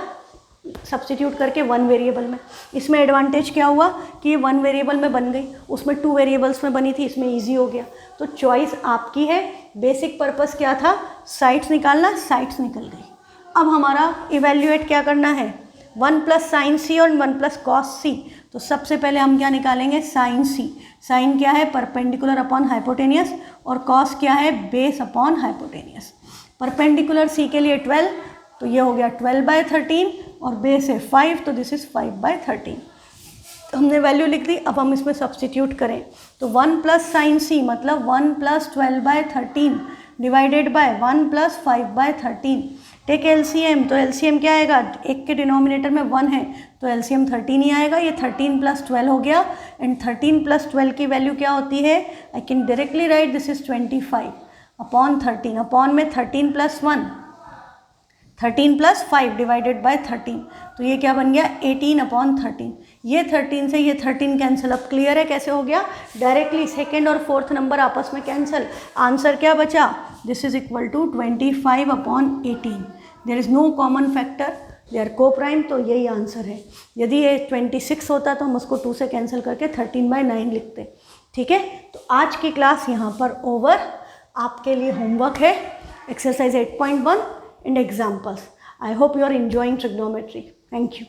Speaker 1: सब्स्टिट्यूट करके 1 वेरिएबल में। इसमें एडवांटेज क्या हुआ कि ये 1 वेरिएबल में बन गई, उसमें 2 वेरिएबल्स में बनी थी, इसमें इजी हो गया। तो चॉइस आपकी है। बेसिक पर्पस क्या था, साइड्स निकालना, साइड्स निकल गई। अब हमारा इवेल्युएट क्या करना है, 1 प्लस साइन सी और 1 प्लस कॉस सी। तो सबसे पहले हम क्या निकालेंगे, साइन सी। साइन क्या है, परपेंडिकुलर अपॉन हाइपोटेनियस, और कॉस क्या है, बेस अपॉन हाइपोटेनियस। परपेंडिकुलर सी के लिए 12, तो ये हो गया 12/13, और बेस है 5, तो दिस इज़ 5/13। तो हमने वैल्यू लिख दी। अब हम इसमें सब्स्टिट्यूट करें तो 1 प्लस साइन सी मतलब 1 plus 12/13 divided by 1 plus 5/13। Take LCM, तो एलसीएम क्या आएगा, एक के डिनोमिनेटर में 1 है तो एलसीएम 13 ही आएगा। ये 13 प्लस 12 हो गया, एंड 13 प्लस 12 की वैल्यू क्या होती है, I can directly right this is 25 upon 13, upon में 13 प्लस 1 13 प्लस 5 डिवाइडेड बाय 13, तो ये क्या बन गया 18/13। ये 13 से ये 13 कैंसिल। अब क्लियर है कैसे हो गया, डायरेक्टली सेकेंड और फोर्थ नंबर आपस में कैंसिल। आंसर क्या बचा, this is equal to 25/18। There is no common factor, they are coprime, तो यही आंसर है। यदि ये 26 होता तो हम उसको 2 से कैंसिल करके 13/9 लिखते। ठीक है, तो आज की क्लास यहाँ पर ओवर। आपके लिए होमवर्क है exercise 8.1 and examples. I hope you are enjoying trigonometry. Thank you.